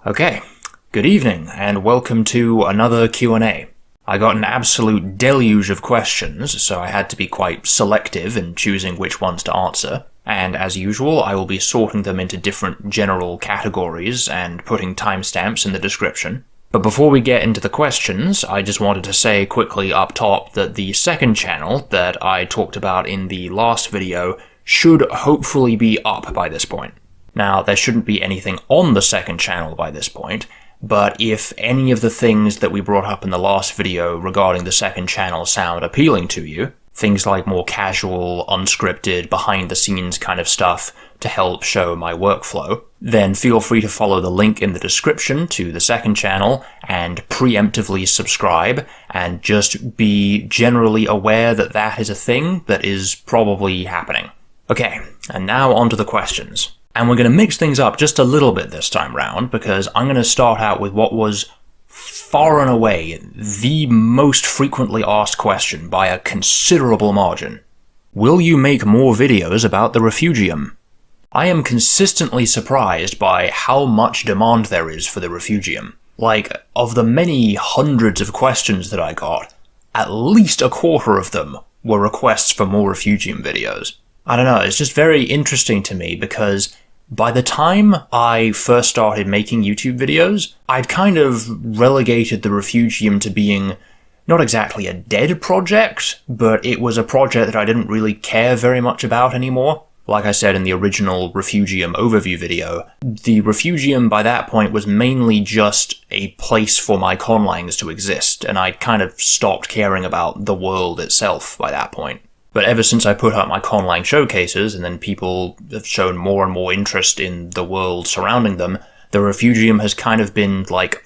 Okay, good evening, and welcome to another Q&A. I got an absolute deluge of questions, so I had to be quite selective in choosing which ones to answer, and as usual, I will be sorting them into different general categories and putting timestamps in the description. But before we get into the questions, I just wanted to say quickly up top that the second channel that I talked about in the last video should hopefully be up by this point. Now, there shouldn't be anything on the second channel by this point, but if any of the things that we brought up in the last video regarding the second channel sound appealing to you, things like more casual, unscripted, behind-the-scenes kind of stuff to help show my workflow, then feel free to follow the link in the description to the second channel and preemptively subscribe, and just be generally aware that that is a thing that is probably happening. Okay, and now on to the questions. And we're going to mix things up just a little bit this time round, because I'm going to start out with what was far and away the most frequently asked question by a considerable margin. Will you make more videos about the Refugium? I am consistently surprised by how much demand there is for the Refugium. Like, of the many hundreds of questions that I got, at least a quarter of them were requests for more Refugium videos. I don't know, it's just very interesting to me because by the time I first started making YouTube videos, I'd kind of relegated the Refugium to being not exactly a dead project, but it was a project that I didn't really care very much about anymore. Like I said in the original Refugium overview video, the Refugium by that point was mainly just a place for my conlangs to exist, and I'd kind of stopped caring about the world itself by that point. But ever since I put up my conlang showcases, and then people have shown more and more interest in the world surrounding them, the Refugium has kind of been, like,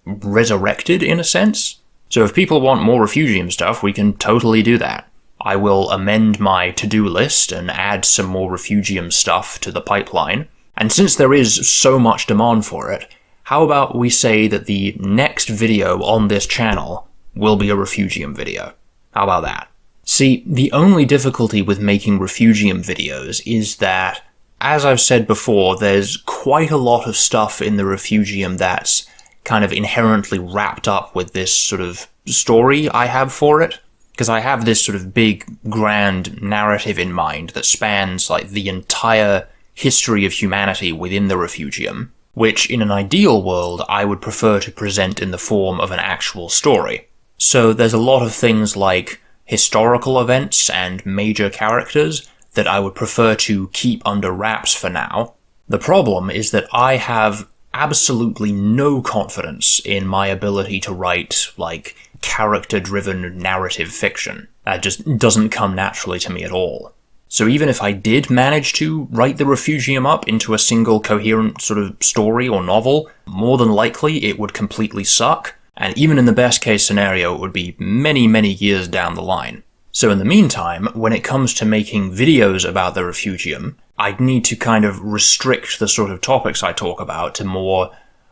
resurrected in a sense. So if people want more Refugium stuff, we can totally do that. I will amend my to-do list and add some more Refugium stuff to the pipeline. And since there is so much demand for it, how about we say that the next video on this channel will be a Refugium video? How about that? See, the only difficulty with making Refugium videos is that, as I've said before, there's quite a lot of stuff in the Refugium that's kind of inherently wrapped up with this sort of story I have for it. Because I have this sort of big, grand narrative in mind that spans, like, the entire history of humanity within the Refugium, which, in an ideal world, I would prefer to present in the form of an actual story. So there's a lot of things like historical events and major characters that I would prefer to keep under wraps for now. The problem is that I have absolutely no confidence in my ability to write, like, character-driven narrative fiction. That just doesn't come naturally to me at all. So even if I did manage to write the Refugium up into a single coherent sort of story or novel, more than likely it would completely suck, and even in the best case scenario it would be many, many years down the line. So in the meantime, when it comes to making videos about the Refugium, I'd need to kind of restrict the sort of topics I talk about to more,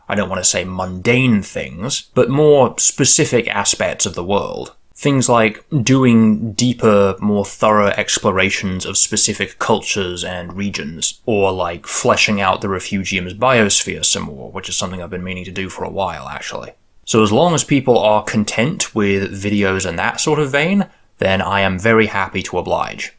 I don't want to say mundane things, but more specific aspects of the world. Things like doing deeper, more thorough explorations of specific cultures and regions, or like fleshing out the Refugium's biosphere some more, which is something I've been meaning to do for a while, actually. So as long as people are content with videos in that sort of vein, then I am very happy to oblige.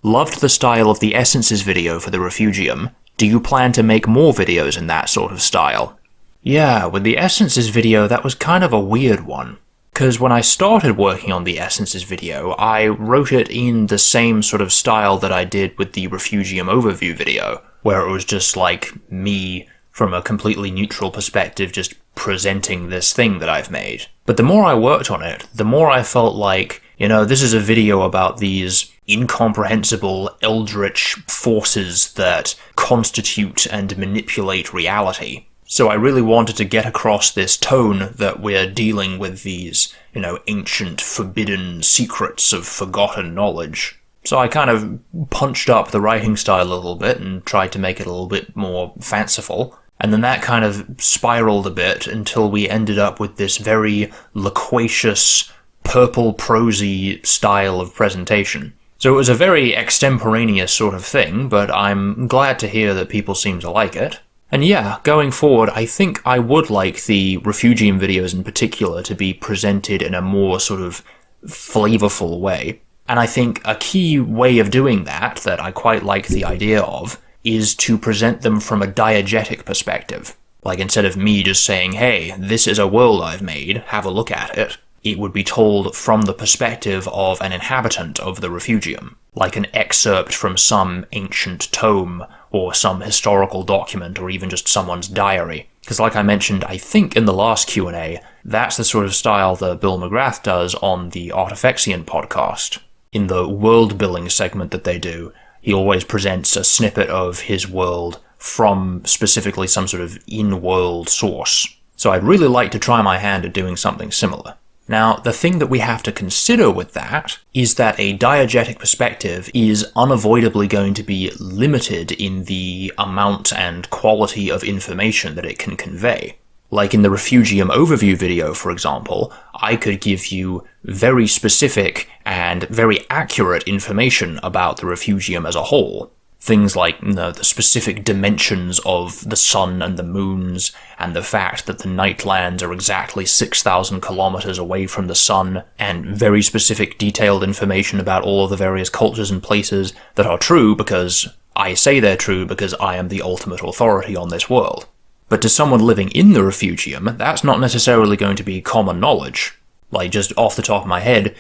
Loved the style of the Essences video for the Refugium. Do you plan to make more videos in that sort of style? Yeah, with the Essences video, that was kind of a weird one. Because when I started working on the Essences video, I wrote it in the same sort of style that I did with the Refugium overview video, where it was just like me, from a completely neutral perspective, just presenting this thing that I've made. But the more I worked on it, the more I felt like, you know, this is a video about these incomprehensible eldritch forces that constitute and manipulate reality. So I really wanted to get across this tone that we're dealing with these, you know, ancient, forbidden secrets of forgotten knowledge. So I kind of punched up the writing style a little bit and tried to make it a little bit more fanciful. And then that kind of spiraled a bit until we ended up with this very loquacious, purple prosy style of presentation. So it was a very extemporaneous sort of thing, but I'm glad to hear that people seem to like it. And yeah, going forward, I think I would like the Refugium videos in particular to be presented in a more sort of flavorful way. And I think a key way of doing that I quite like the idea of, is to present them from a diegetic perspective. Like, instead of me just saying, hey, this is a world I've made, have a look at it, it would be told from the perspective of an inhabitant of the Refugium, like an excerpt from some ancient tome, or some historical document, or even just someone's diary. Because like I mentioned, I think in the last Q&A, that's the sort of style that Bill McGrath does on the Artifexian podcast. In the world-building segment that they do, he always presents a snippet of his world from specifically some sort of in-world source. So I'd really like to try my hand at doing something similar. Now, the thing that we have to consider with that is that a diegetic perspective is unavoidably going to be limited in the amount and quality of information that it can convey. Like in the Refugium overview video, for example, I could give you very specific and very accurate information about the Refugium as a whole. Things like the specific dimensions of the sun and the moons, and the fact that the natlangs are exactly 6,000 kilometers away from the sun, and very specific detailed information about all of the various cultures and places that are true because I say they're true because I am the ultimate authority on this world. But to someone living in the Refugium, that's not necessarily going to be common knowledge. Like, just off the top of my head,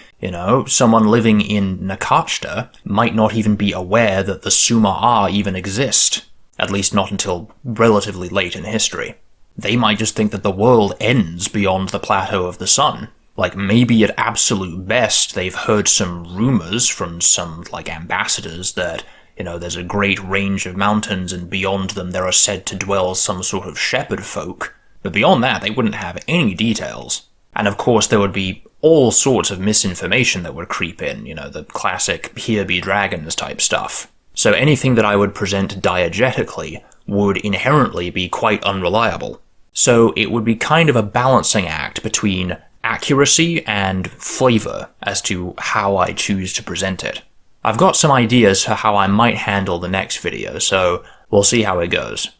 someone living in Nakashta might not even be aware that the Suma-A even exist, at least not until relatively late in history. They might just think that the world ends beyond the plateau of the sun. Like, maybe at absolute best, they've heard some rumors from some, ambassadors that there's a great range of mountains, and beyond them there are said to dwell some sort of shepherd folk. But beyond that, they wouldn't have any details. And of course, there would be all sorts of misinformation that would creep in, the classic here be dragons type stuff. So anything that I would present diegetically would inherently be quite unreliable. So it would be kind of a balancing act between accuracy and flavor as to how I choose to present it. I've got some ideas for how I might handle the next video, so we'll see how it goes.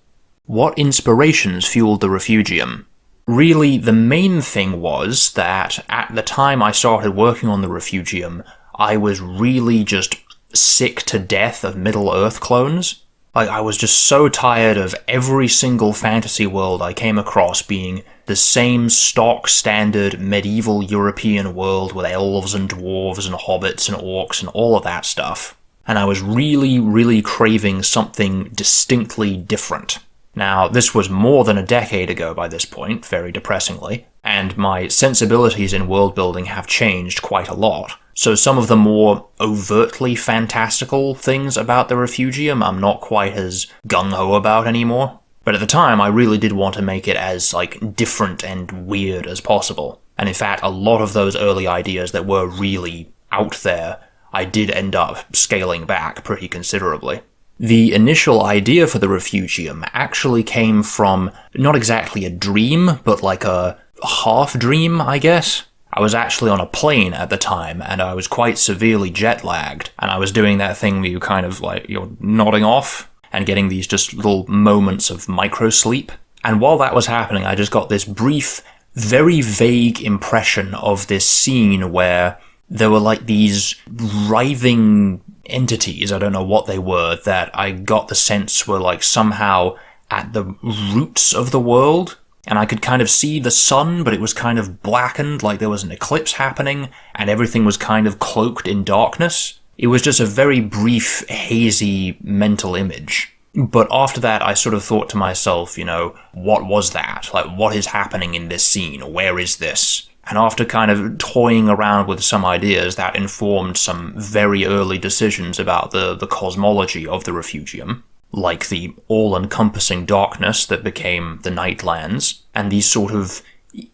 What inspirations fueled the Refugium? Really, the main thing was that at the time I started working on the Refugium, I was really just sick to death of Middle-earth clones. I was just so tired of every single fantasy world I came across being the same stock standard medieval European world with elves and dwarves and hobbits and orcs and all of that stuff. And I was really, really craving something distinctly different. Now, this was more than a decade ago by this point, very depressingly, and my sensibilities in world building have changed quite a lot. So some of the more overtly fantastical things about the Refugium I'm not quite as gung-ho about anymore. But at the time, I really did want to make it as, different and weird as possible. And in fact, a lot of those early ideas that were really out there, I did end up scaling back pretty considerably. The initial idea for the Refugium actually came from not exactly a dream, but a half-dream, I guess. I was actually on a plane at the time, and I was quite severely jet-lagged, and I was doing that thing where you kind of, you're nodding off, and getting these just little moments of micro-sleep. And while that was happening, I just got this brief, very vague impression of this scene where there were these writhing entities, I don't know what they were, that I got the sense were somehow at the roots of the world, and I could kind of see the sun, but it was kind of blackened, like there was an eclipse happening, and everything was kind of cloaked in darkness. It was just a very brief, hazy mental image. But after that, I sort of thought to myself, what was that? What is happening in this scene? Where is this? And after kind of toying around with some ideas, that informed some very early decisions about the cosmology of the Refugium, like the all-encompassing darkness that became the natlangs, and these sort of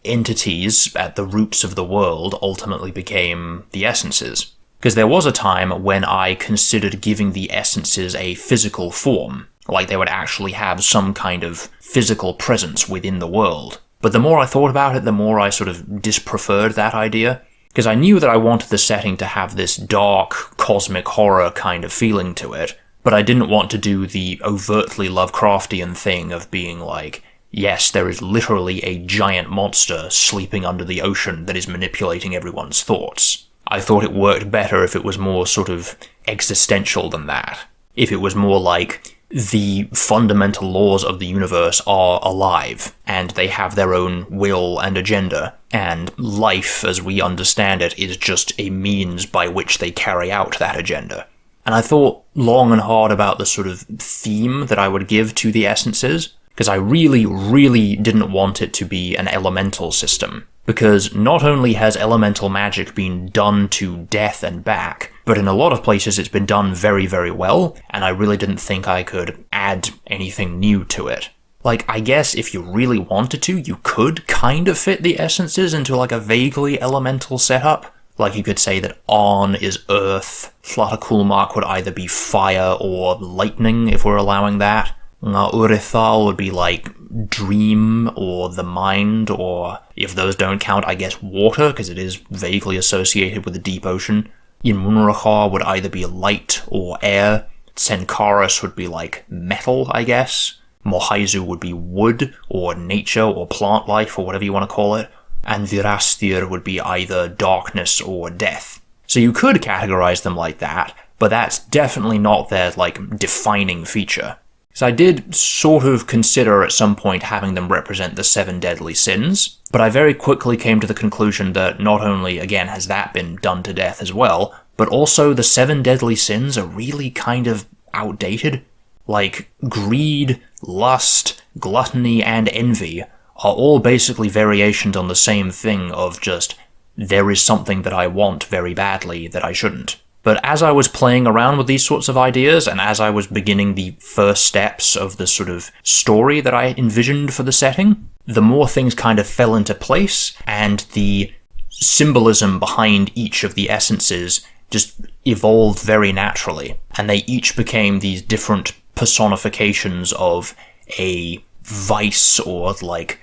entities at the roots of the world ultimately became the essences. Because there was a time when I considered giving the essences a physical form, like they would actually have some kind of physical presence within the world. But the more I thought about it, the more I sort of dispreferred that idea, because I knew that I wanted the setting to have this dark, cosmic horror kind of feeling to it, but I didn't want to do the overtly Lovecraftian thing of being like, yes, there is literally a giant monster sleeping under the ocean that is manipulating everyone's thoughts. I thought it worked better if it was more sort of existential than that. If it was more like, the fundamental laws of the universe are alive, and they have their own will and agenda, and life, as we understand it, is just a means by which they carry out that agenda. And I thought long and hard about the sort of theme that I would give to the essences, because I really, really didn't want it to be an elemental system. Because not only has elemental magic been done to death and back, but in a lot of places it's been done very, very well, and I really didn't think I could add anything new to it. Like, I guess if you really wanted to, you could kind of fit the essences into like a vaguely elemental setup. Like you could say that On is earth, Llata would either be fire or lightning if we're allowing that. Urethal would be like dream or the mind, or if those don't count, I guess water, because it is vaguely associated with the deep ocean. Inmunracha would either be light or air. Tsenkaris would be like metal, I guess. Mohaizu would be wood, or nature, or plant life, or whatever you want to call it. And Virastir would be either darkness or death. So you could categorize them like that, but that's definitely not their, like, defining feature. So I did sort of consider at some point having them represent the 7 deadly sins, but I very quickly came to the conclusion that not only, again, has that been done to death as well, but also the 7 deadly sins are really kind of outdated. Like, greed, lust, gluttony, and envy are all basically variations on the same thing of just, there is something that I want very badly that I shouldn't. But as I was playing around with these sorts of ideas, and as I was beginning the first steps of the sort of story that I envisioned for the setting, the more things kind of fell into place, and the symbolism behind each of the essences just evolved very naturally, and they each became these different personifications of a vice or, like,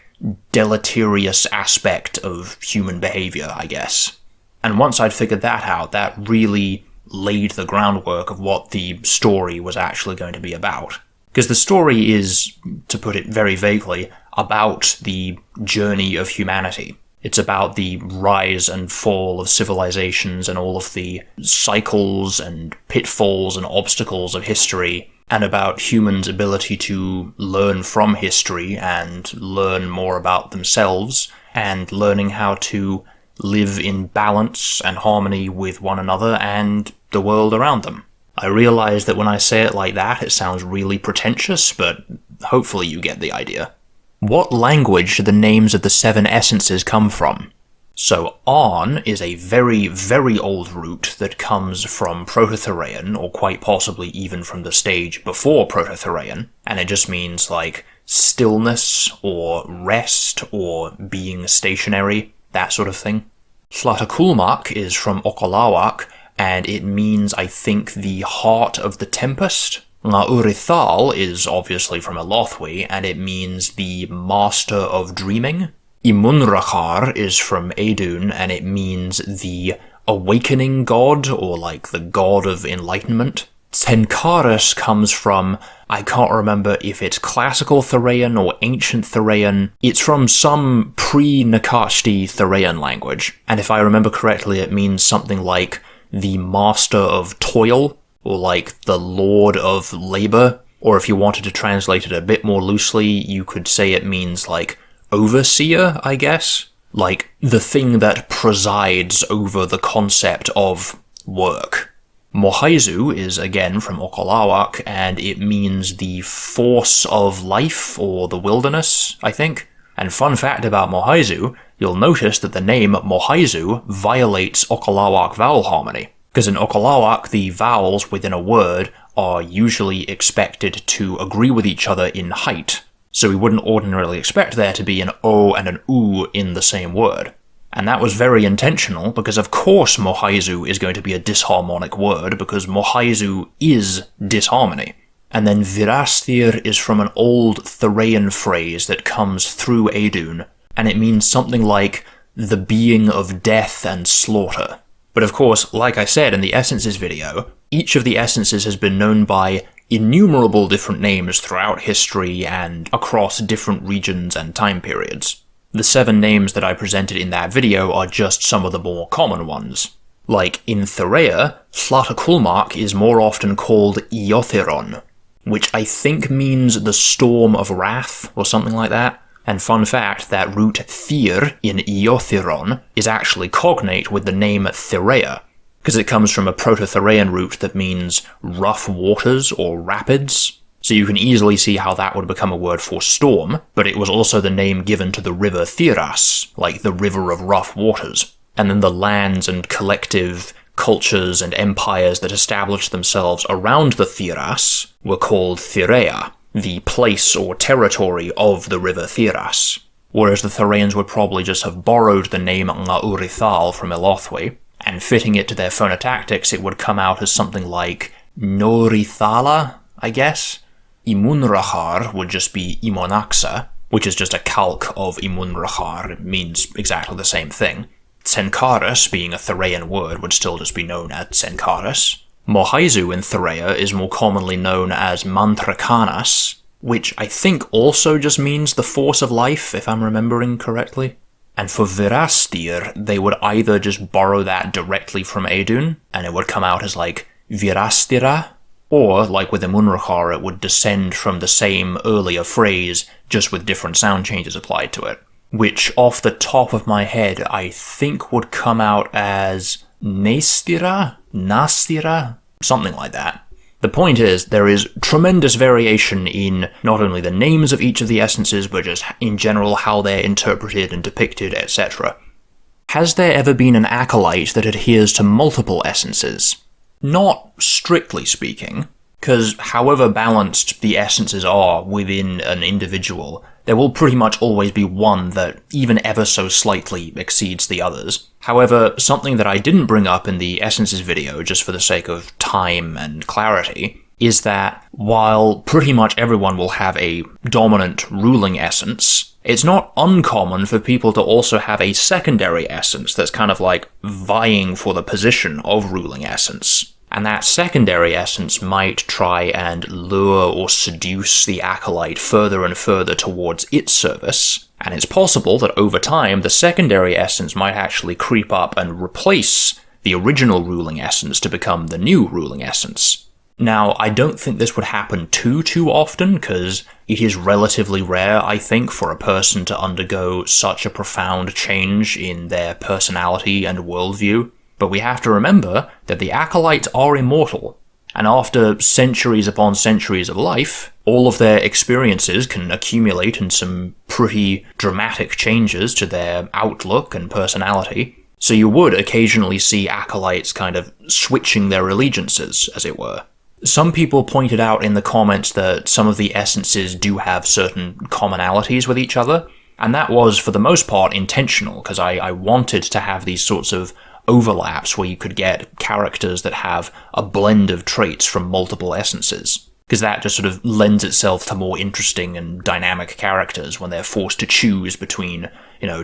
deleterious aspect of human behavior, I guess. And once I'd figured that out, that really laid the groundwork of what the story was actually going to be about. Because the story is, to put it very vaguely, about the journey of humanity. It's about the rise and fall of civilizations and all of the cycles and pitfalls and obstacles of history, and about humans' ability to learn from history and learn more about themselves, and learning how to live in balance and harmony with one another and the world around them. I realize that when I say it like that, it sounds really pretentious, but hopefully you get the idea. What language do the names of the 7 essences come from? So On is a very, very old root that comes from Proto-Therian, or quite possibly even from the stage before Proto-Therian, and it just means like stillness or rest or being stationary, that sort of thing. Llata is from Okolawak, and it means, I think, the heart of the tempest. Urethal is obviously from Elothwe, and it means the master of dreaming. Imunrakar is from Edun, and it means the awakening god, or like the god of enlightenment. Tsenkaris comes from, I can't remember if it's classical Therian or ancient Therian. It's from some pre-Nakashti Therian language, and if I remember correctly it means something like the master of toil, or like the lord of labor, or if you wanted to translate it a bit more loosely, you could say it means like overseer, I guess? Like the thing that presides over the concept of work. Mohaizu is again from Okolawak, and it means the force of life, or the wilderness, I think. And fun fact about Mohaizu, you'll notice that the name Mohaizu violates Okolawak vowel harmony. Because in Okolawak, the vowels within a word are usually expected to agree with each other in height. So we wouldn't ordinarily expect there to be an O and an U in the same word. And that was very intentional, because of course Mohaizu is going to be a disharmonic word, because Mohaizu is disharmony. And then Virastir is from an old Therian phrase that comes through Edun, and it means something like the being of death and slaughter. But of course, like I said in the Essences video, each of the essences has been known by innumerable different names throughout history and across different regions and time periods. The 7 names that I presented in that video are just some of the more common ones. Like in Tira, Llata is more often called Eothiron, which I think means the storm of wrath, or something like that. And fun fact, that root Thyr in Eothiron is actually cognate with the name Thirea, because it comes from a Proto-Theraean root that means rough waters or rapids. So you can easily see how that would become a word for storm, but it was also the name given to the river Thiras, like the river of rough waters. And then the lands and collective cultures and empires that established themselves around the Thiras were called Thirea, the place or territory of the river Thiras. Whereas the Theraeans would probably just have borrowed the name Nga'urithal from Elothwe, and fitting it to their phonotactics it would come out as something like Norithala, I guess. Imunrahar would just be Imonaxa, which is just a calque of Imunrahar. It means exactly the same thing. Tsenkaris, being a Theraean word, would still just be known as Tsenkaris. Mohaizu in Therea is more commonly known as Mantrakanas, which I think also just means the force of life, if I'm remembering correctly. And for Virastir, they would either just borrow that directly from Edun, and it would come out as like Virastira, or, like with Imunrahar, it would descend from the same earlier phrase, just with different sound changes applied to it. Which, off the top of my head, I think would come out as Nastira? Something like that. The point is, there is tremendous variation in not only the names of each of the essences, but just in general how they're interpreted and depicted, etc. Has there ever been an acolyte that adheres to multiple essences? Not strictly speaking, because however balanced the essences are within an individual, there will pretty much always be one that even ever so slightly exceeds the others. However, something that I didn't bring up in the Essences video, just for the sake of time and clarity, is that while pretty much everyone will have a dominant ruling essence, it's not uncommon for people to also have a secondary essence that's kind of like vying for the position of ruling essence. And that secondary essence might try and lure or seduce the acolyte further and further towards its service, and it's possible that over time the secondary essence might actually creep up and replace the original ruling essence to become the new ruling essence. Now, I don't think this would happen too often, because it is relatively rare, I think, for a person to undergo such a profound change in their personality and worldview. But we have to remember that the acolytes are immortal, and after centuries upon centuries of life, all of their experiences can accumulate in some pretty dramatic changes to their outlook and personality, so you would occasionally see acolytes kind of switching their allegiances, as it were. Some people pointed out in the comments that some of the essences do have certain commonalities with each other, and that was, for the most part, intentional, because I wanted to have these sorts of overlaps where you could get characters that have a blend of traits from multiple essences, because that just sort of lends itself to more interesting and dynamic characters when they're forced to choose between,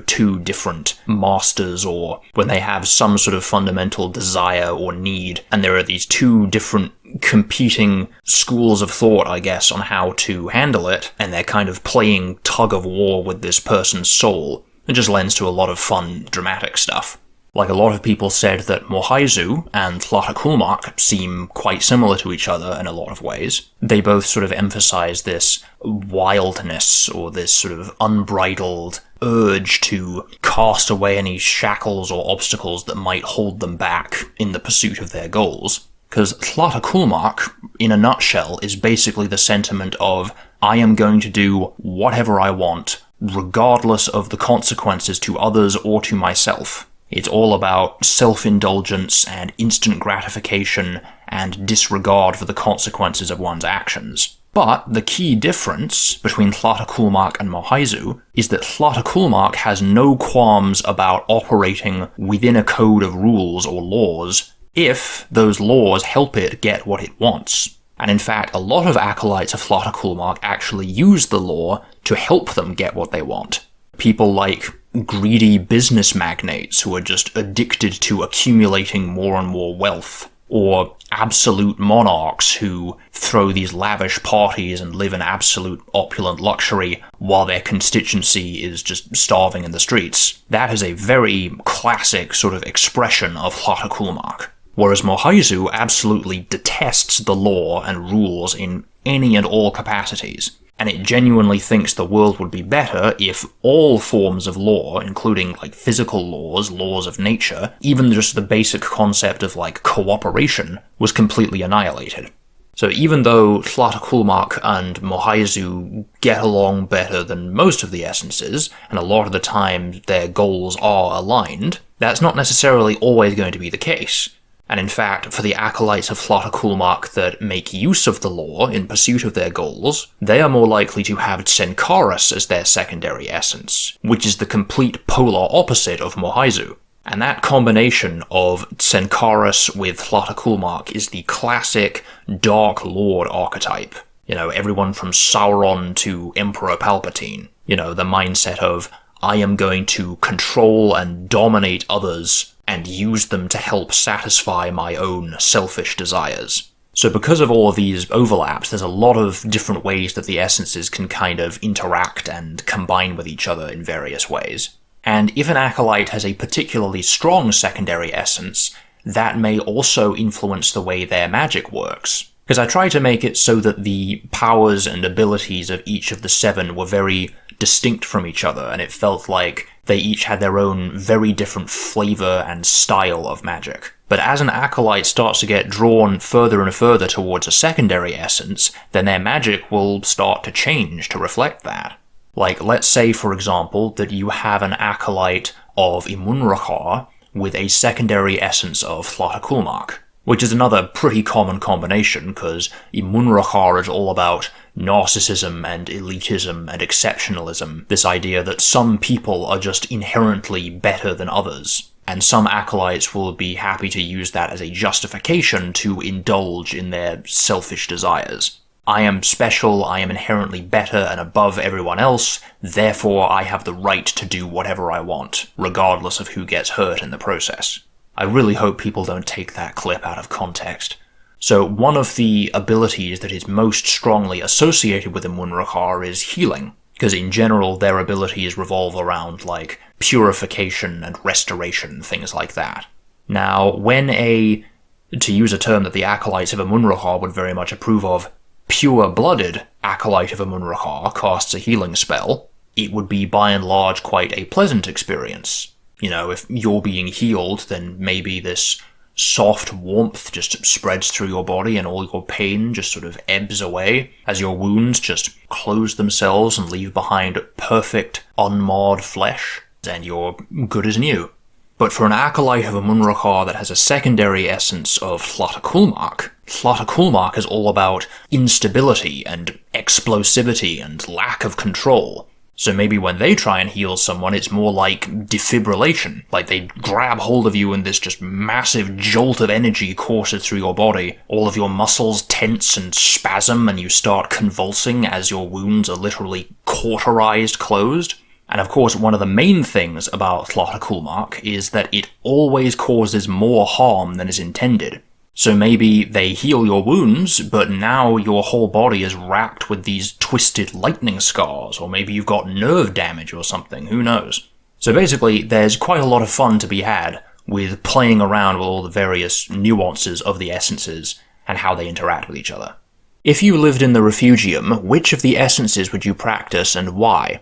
two different masters, or when they have some sort of fundamental desire or need, and there are these two different competing schools of thought, I guess, on how to handle it, and they're kind of playing tug of war with this person's soul. It just lends to a lot of fun, dramatic stuff. Like, a lot of people said that Mohaizu and Tlatakulmak seem quite similar to each other in a lot of ways. They both sort of emphasize this wildness, or this sort of unbridled urge to cast away any shackles or obstacles that might hold them back in the pursuit of their goals. Because Tlatakulmak, in a nutshell, is basically the sentiment of, I am going to do whatever I want, regardless of the consequences to others or to myself. It's all about self-indulgence and instant gratification and disregard for the consequences of one's actions. But the key difference between Tlatakulmak and Mohaizu is that Tlatakulmak has no qualms about operating within a code of rules or laws if those laws help it get what it wants. And in fact, a lot of acolytes of Tlatakulmak actually use the law to help them get what they want. People like greedy business magnates who are just addicted to accumulating more and more wealth, or absolute monarchs who throw these lavish parties and live in absolute opulent luxury while their constituency is just starving in the streets. That is a very classic sort of expression of Tlatoculmarch. Whereas Mohaizu absolutely detests the law and rules in any and all capacities, and it genuinely thinks the world would be better if all forms of law, including like physical laws, laws of nature, even just the basic concept of like cooperation, was completely annihilated. So even though Tlatoculmarch and Mohaizu get along better than most of the essences, and a lot of the time their goals are aligned, that's not necessarily always going to be the case. And in fact, for the acolytes of Tlatoculmarch that make use of the law in pursuit of their goals, they are more likely to have Tsenkaris as their secondary essence, which is the complete polar opposite of Mohaizu. And that combination of Tsenkaris with Tlatoculmarch is the classic Dark Lord archetype. You know, everyone from Sauron to Emperor Palpatine. You know, the mindset of, I am going to control and dominate others and use them to help satisfy my own selfish desires. So because of all of these overlaps, there's a lot of different ways that the essences can kind of interact and combine with each other in various ways. And if an acolyte has a particularly strong secondary essence, that may also influence the way their magic works. Because I try to make it so that the powers and abilities of each of the 7 were very distinct from each other, and it felt like they each had their own very different flavor and style of magic. But as an acolyte starts to get drawn further and further towards a secondary essence, then their magic will start to change to reflect that. Like, let's say, for example, that you have an acolyte of Imunrakar with a secondary essence of Tlatoculmarch, which is another pretty common combination, because Imunrakar is all about narcissism and elitism and exceptionalism, this idea that some people are just inherently better than others, and some acolytes will be happy to use that as a justification to indulge in their selfish desires. I am special, I am inherently better and above everyone else, therefore I have the right to do whatever I want, regardless of who gets hurt in the process. I really hope people don't take that clip out of context. So one of the abilities that is most strongly associated with Imunrakar is healing, because in general their abilities revolve around, like, purification and restoration, things like that. Now, when to use a term that the acolytes of Imunrakar would very much approve of, pure-blooded acolyte of Imunrakar casts a healing spell, it would be by and large quite a pleasant experience. You know, if you're being healed, then maybe this soft warmth just spreads through your body and all your pain just sort of ebbs away as your wounds just close themselves and leave behind perfect, unmarred flesh, and you're good as new. But for an acolyte of Imunrakar that has a secondary essence of Tlatoculmarch, Tlatoculmarch is all about instability and explosivity and lack of control. So maybe when they try and heal someone, it's more like defibrillation. Like they grab hold of you and this just massive jolt of energy courses through your body. All of your muscles tense and spasm and you start convulsing as your wounds are literally cauterized closed. And of course, one of the main things about Tlatoculmarch is that it always causes more harm than is intended. So maybe they heal your wounds, but now your whole body is racked with these twisted lightning scars, or maybe you've got nerve damage or something, who knows. So basically, there's quite a lot of fun to be had with playing around with all the various nuances of the essences and how they interact with each other. If you lived in the Refugium, which of the essences would you practice and why?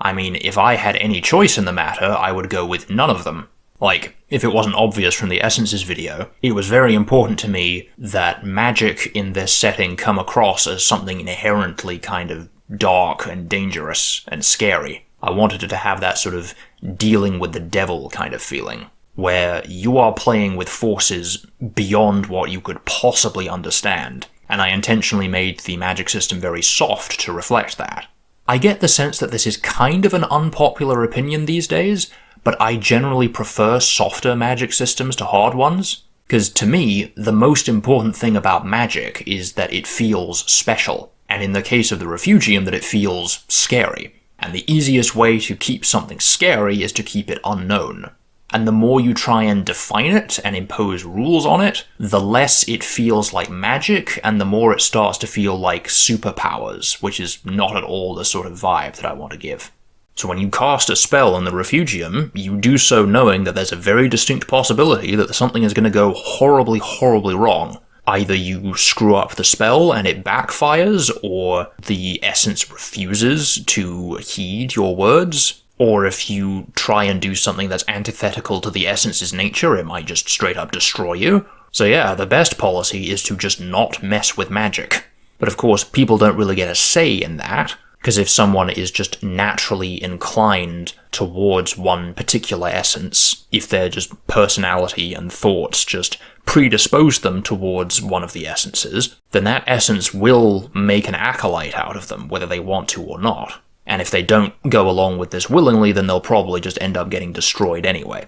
I mean, if I had any choice in the matter, I would go with none of them. Like, if it wasn't obvious from the Essences video, it was very important to me that magic in this setting come across as something inherently kind of dark and dangerous and scary. I wanted it to have that sort of dealing with the devil kind of feeling, where you are playing with forces beyond what you could possibly understand, and I intentionally made the magic system very soft to reflect that. I get the sense that this is kind of an unpopular opinion these days, but I generally prefer softer magic systems to hard ones, because to me, the most important thing about magic is that it feels special, and in the case of the Refugium, that it feels scary. And the easiest way to keep something scary is to keep it unknown. And the more you try and define it and impose rules on it, the less it feels like magic, and the more it starts to feel like superpowers, which is not at all the sort of vibe that I want to give. So when you cast a spell in the Refugium, you do so knowing that there's a very distinct possibility that something is going to go horribly, horribly wrong. Either you screw up the spell and it backfires, or the essence refuses to heed your words, or if you try and do something that's antithetical to the essence's nature, it might just straight up destroy you. So yeah, the best policy is to just not mess with magic. But of course, people don't really get a say in that, because if someone is just naturally inclined towards one particular essence, if their just personality and thoughts just predispose them towards one of the essences, then that essence will make an acolyte out of them, whether they want to or not. And if they don't go along with this willingly, then they'll probably just end up getting destroyed anyway.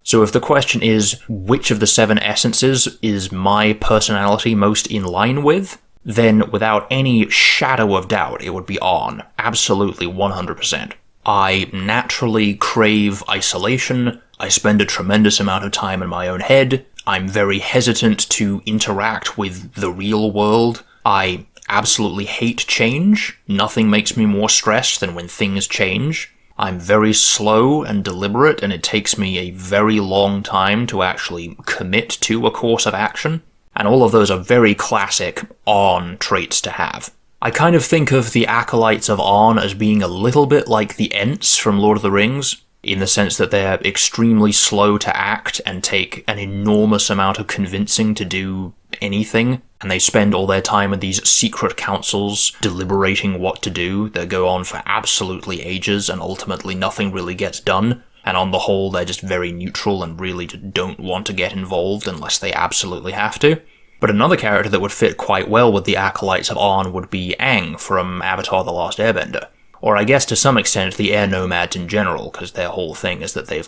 So if the question is, which of the 7 essences is my personality most in line with, then without any shadow of doubt, it would be on. Absolutely 100%. I naturally crave isolation. I spend a tremendous amount of time in my own head. I'm very hesitant to interact with the real world. I absolutely hate change. Nothing makes me more stressed than when things change. I'm very slow and deliberate, and it takes me a very long time to actually commit to a course of action. And all of those are very classic Arn traits to have. I kind of think of the acolytes of Arn as being a little bit like the Ents from Lord of the Rings, in the sense that they're extremely slow to act and take an enormous amount of convincing to do anything, and they spend all their time in these secret councils deliberating what to do that go on for absolutely ages, and ultimately nothing really gets done, and on the whole they're just very neutral and really don't want to get involved unless they absolutely have to. But another character that would fit quite well with the acolytes of Arn would be Aang from Avatar The Last Airbender. Or I guess to some extent the air nomads in general, because their whole thing is that they've,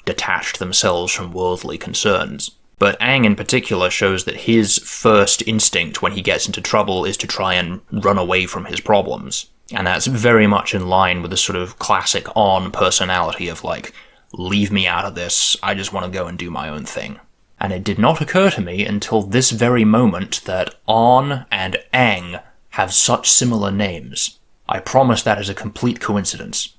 detached themselves from worldly concerns. But Aang in particular shows that his first instinct when he gets into trouble is to try and run away from his problems. And that's very much in line with the sort of classic Arn personality of, leave me out of this, I just want to go and do my own thing. And it did not occur to me until this very moment that Arn and Aang have such similar names. I promise that is a complete coincidence.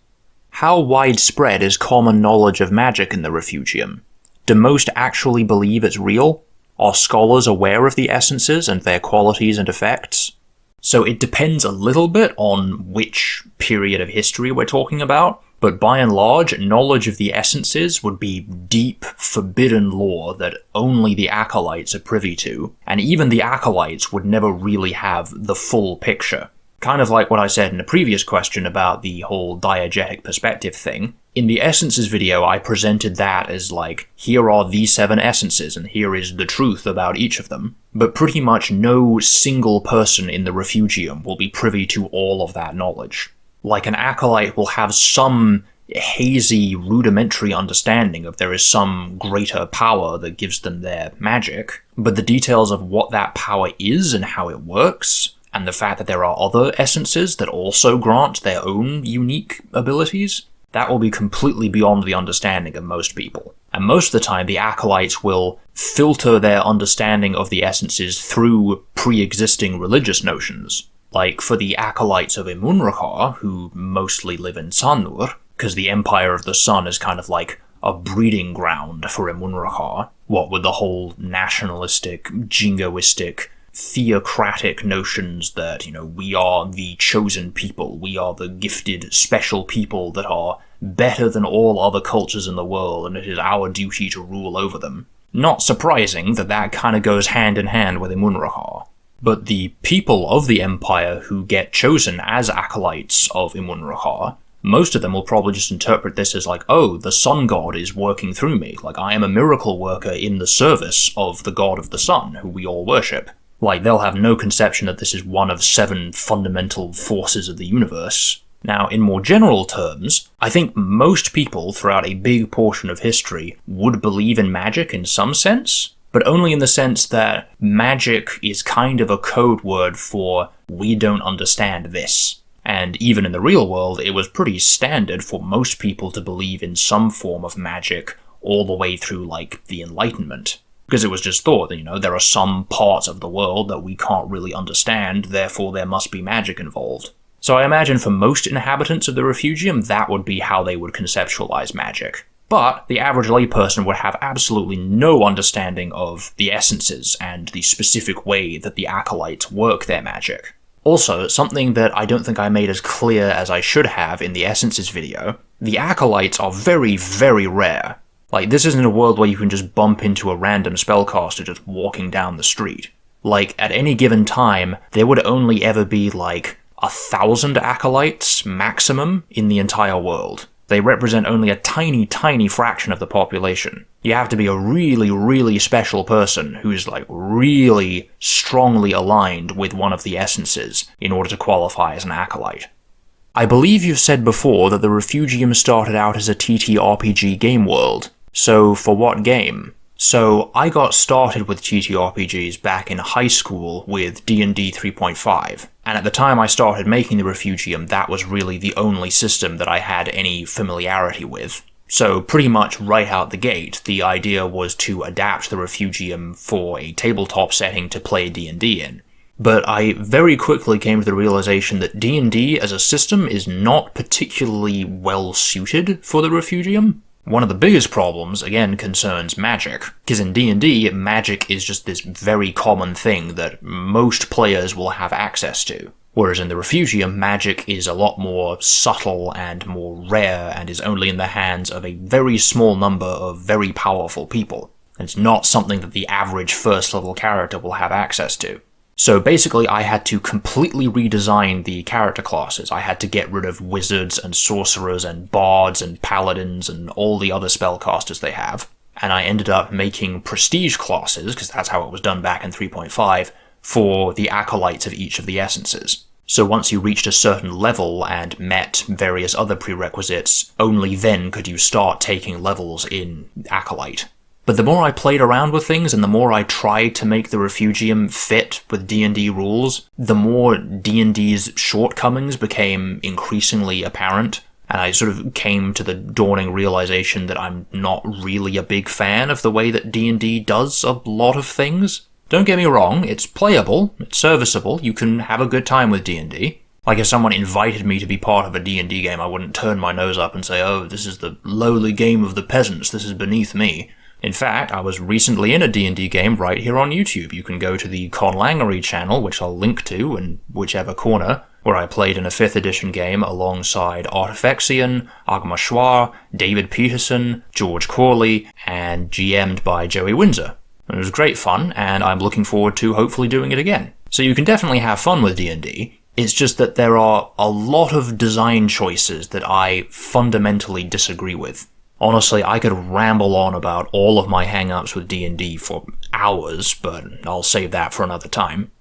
How widespread is common knowledge of magic in the Refugium? Do most actually believe it's real? Are scholars aware of the essences and their qualities and effects? So it depends a little bit on which period of history we're talking about, but by and large, knowledge of the essences would be deep, forbidden lore that only the acolytes are privy to, and even the acolytes would never really have the full picture. Kind of like what I said in a previous question about the whole diegetic perspective thing. In the essences video, I presented that as here are the 7 essences, and here is the truth about each of them. But pretty much no single person in the Refugium will be privy to all of that knowledge. An acolyte will have some hazy, rudimentary understanding of there is some greater power that gives them their magic, but the details of what that power is and how it works, and the fact that there are other essences that also grant their own unique abilities, that will be completely beyond the understanding of most people. And most of the time, the acolytes will filter their understanding of the essences through pre-existing religious notions. Like for the acolytes of Emunrakar, who mostly live in Sanur, because the Empire of the Sun is kind of like a breeding ground for Emunrakar, what with the whole nationalistic, jingoistic, theocratic notions that, we are the chosen people, we are the gifted, special people that are better than all other cultures in the world, and it is our duty to rule over them. Not surprising that kind of goes hand in hand with Emunrakar. But the people of the Empire who get chosen as acolytes of Emunrakar, most of them will probably just interpret this as oh, the sun god is working through me, I am a miracle worker in the service of the god of the sun, who we all worship. They'll have no conception that this is one of 7 fundamental forces of the universe. Now, in more general terms, I think most people throughout a big portion of history would believe in magic in some sense, but only in the sense that magic is kind of a code word for we don't understand this. And even in the real world, it was pretty standard for most people to believe in some form of magic all the way through, like, the Enlightenment. Because it was just thought that, there are some parts of the world that we can't really understand, therefore there must be magic involved. So I imagine for most inhabitants of the Refugium, that would be how they would conceptualize magic. But the average layperson would have absolutely no understanding of the essences and the specific way that the acolytes work their magic. Also, something that I don't think I made as clear as I should have in the essences video, the acolytes are very, very rare. Like, this isn't a world where you can just bump into a random spellcaster just walking down the street. Like, at any given time, there would only ever be, like, 1,000 acolytes maximum in the entire world. They represent only a tiny, tiny fraction of the population. You have to be a really, really special person who's, like, really strongly aligned with one of the essences in order to qualify as an acolyte. I believe you've said before that the Refugium started out as a TTRPG game world. So, for what game? So, I got started with TTRPGs back in high school with D&D 3.5, and at the time I started making the Refugium, that was really the only system that I had any familiarity with. So, pretty much right out the gate, the idea was to adapt the Refugium for a tabletop setting to play D&D in. But I very quickly came to the realization that D&D as a system is not particularly well suited for the Refugium. One of the biggest problems, again, concerns magic, because in D&D, magic is just this very common thing that most players will have access to. Whereas in the Refugium, magic is a lot more subtle and more rare and is only in the hands of a very small number of very powerful people. It's not something that the average first-level character will have access to. So basically, I had to completely redesign the character classes. I had to get rid of wizards and sorcerers and bards and paladins and all the other spellcasters they have. And I ended up making prestige classes, because that's how it was done back in 3.5, for the acolytes of each of the essences. So once you reached a certain level and met various other prerequisites, only then could you start taking levels in acolyte. But the more I played around with things and the more I tried to make the Refugium fit with D&D rules, the more D&D's shortcomings became increasingly apparent, and I sort of came to the dawning realization that I'm not really a big fan of the way that D&D does a lot of things. Don't get me wrong, it's playable, it's serviceable, you can have a good time with D&D. Like if someone invited me to be part of a D&D game, I wouldn't turn my nose up and say, oh, this is the lowly game of the peasants, this is beneath me. In fact, I was recently in a D&D game right here on YouTube. You can go to the Conlangery channel, which I'll link to in whichever corner, where I played in a 5th edition game alongside Artifexian, Agmashwar, David Peterson, George Corley, and GM'd by Joey Windsor. It was great fun, and I'm looking forward to hopefully doing it again. So you can definitely have fun with D&D. It's just that there are a lot of design choices that I fundamentally disagree with. Honestly, I could ramble on about all of my hang-ups with D&D for hours, but I'll save that for another time.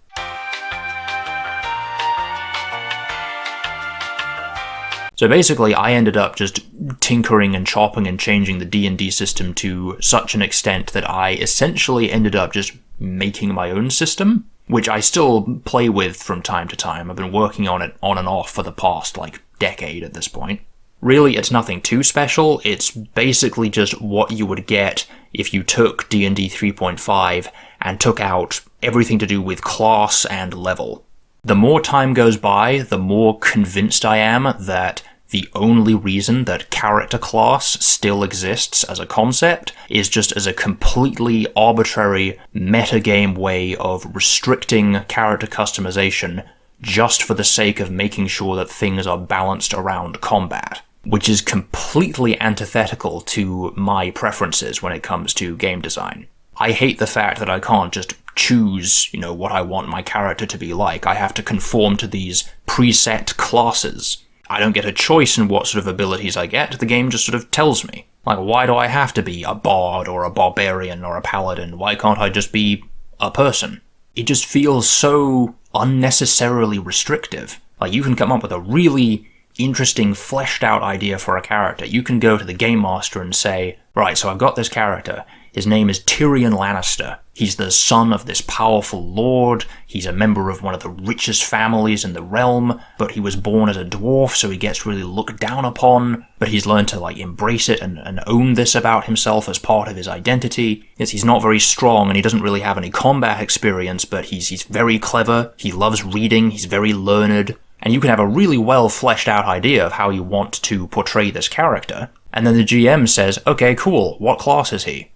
So basically, I ended up just tinkering and chopping and changing the D&D system to such an extent that I essentially ended up just making my own system, which I still play with from time to time. I've been working on it on and off for the past, decade at this point. Really, it's nothing too special, it's basically just what you would get if you took D&D 3.5 and took out everything to do with class and level. The more time goes by, the more convinced I am that the only reason that character class still exists as a concept is just as a completely arbitrary metagame way of restricting character customization just for the sake of making sure that things are balanced around combat, which is completely antithetical to my preferences when it comes to game design. I hate the fact that I can't just choose, what I want my character to be like. I have to conform to these preset classes. I don't get a choice in what sort of abilities I get, the game just sort of tells me. Why do I have to be a bard or a barbarian or a paladin? Why can't I just be a person? It just feels so unnecessarily restrictive. You can come up with a really interesting, fleshed out idea for a character. You can go to the game master and say, right, so I've got this character. His name is Tyrion Lannister. He's the son of this powerful lord, he's a member of one of the richest families in the realm, but he was born as a dwarf, so he gets really looked down upon, but he's learned to embrace it and own this about himself as part of his identity. He's not very strong and he doesn't really have any combat experience, but he's very clever, he loves reading, he's very learned, and you can have a really well fleshed out idea of how you want to portray this character, and then the GM says, okay, cool, what class is he?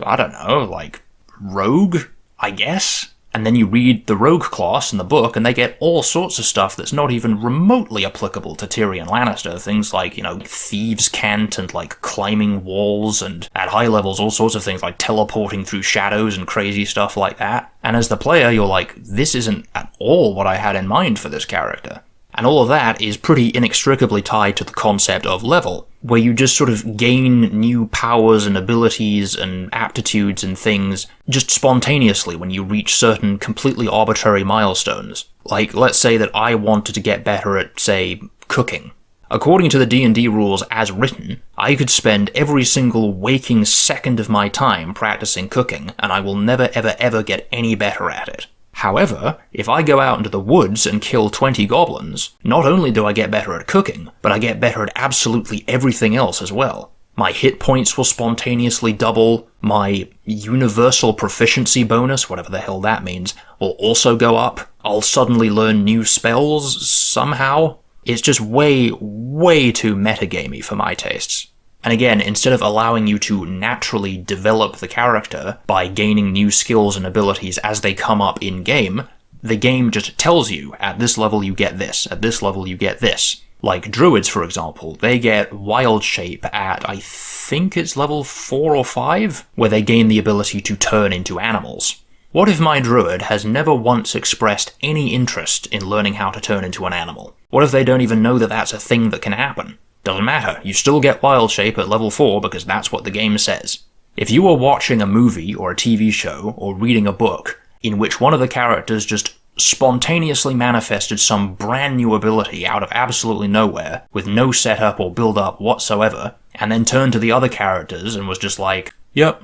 I don't know, rogue, I guess? And then you read the rogue class in the book, and they get all sorts of stuff that's not even remotely applicable to Tyrion Lannister. Things like, thieves' cant and, climbing walls, and at high levels, all sorts of things like teleporting through shadows and crazy stuff like that. And as the player, you're like, this isn't at all what I had in mind for this character. And all of that is pretty inextricably tied to the concept of level, where you just sort of gain new powers and abilities and aptitudes and things just spontaneously when you reach certain completely arbitrary milestones. Let's say that I wanted to get better at, say, cooking. According to the D&D rules as written, I could spend every single waking second of my time practicing cooking, and I will never ever ever get any better at it. However, if I go out into the woods and kill 20 goblins, not only do I get better at cooking, but I get better at absolutely everything else as well. My hit points will spontaneously double, my universal proficiency bonus, whatever the hell that means, will also go up, I'll suddenly learn new spells somehow. It's just way, way too metagamey for my tastes. And again, instead of allowing you to naturally develop the character by gaining new skills and abilities as they come up in-game, the game just tells you, at this level you get this, at this level you get this. Like druids, for example, they get wild shape at, I think it's level 4 or 5, where they gain the ability to turn into animals. What if my druid has never once expressed any interest in learning how to turn into an animal? What if they don't even know that that's a thing that can happen? Doesn't matter, you still get wild shape at level 4 because that's what the game says. If you were watching a movie or a TV show or reading a book in which one of the characters just spontaneously manifested some brand new ability out of absolutely nowhere with no setup or build-up whatsoever, and then turned to the other characters and was just like, yep,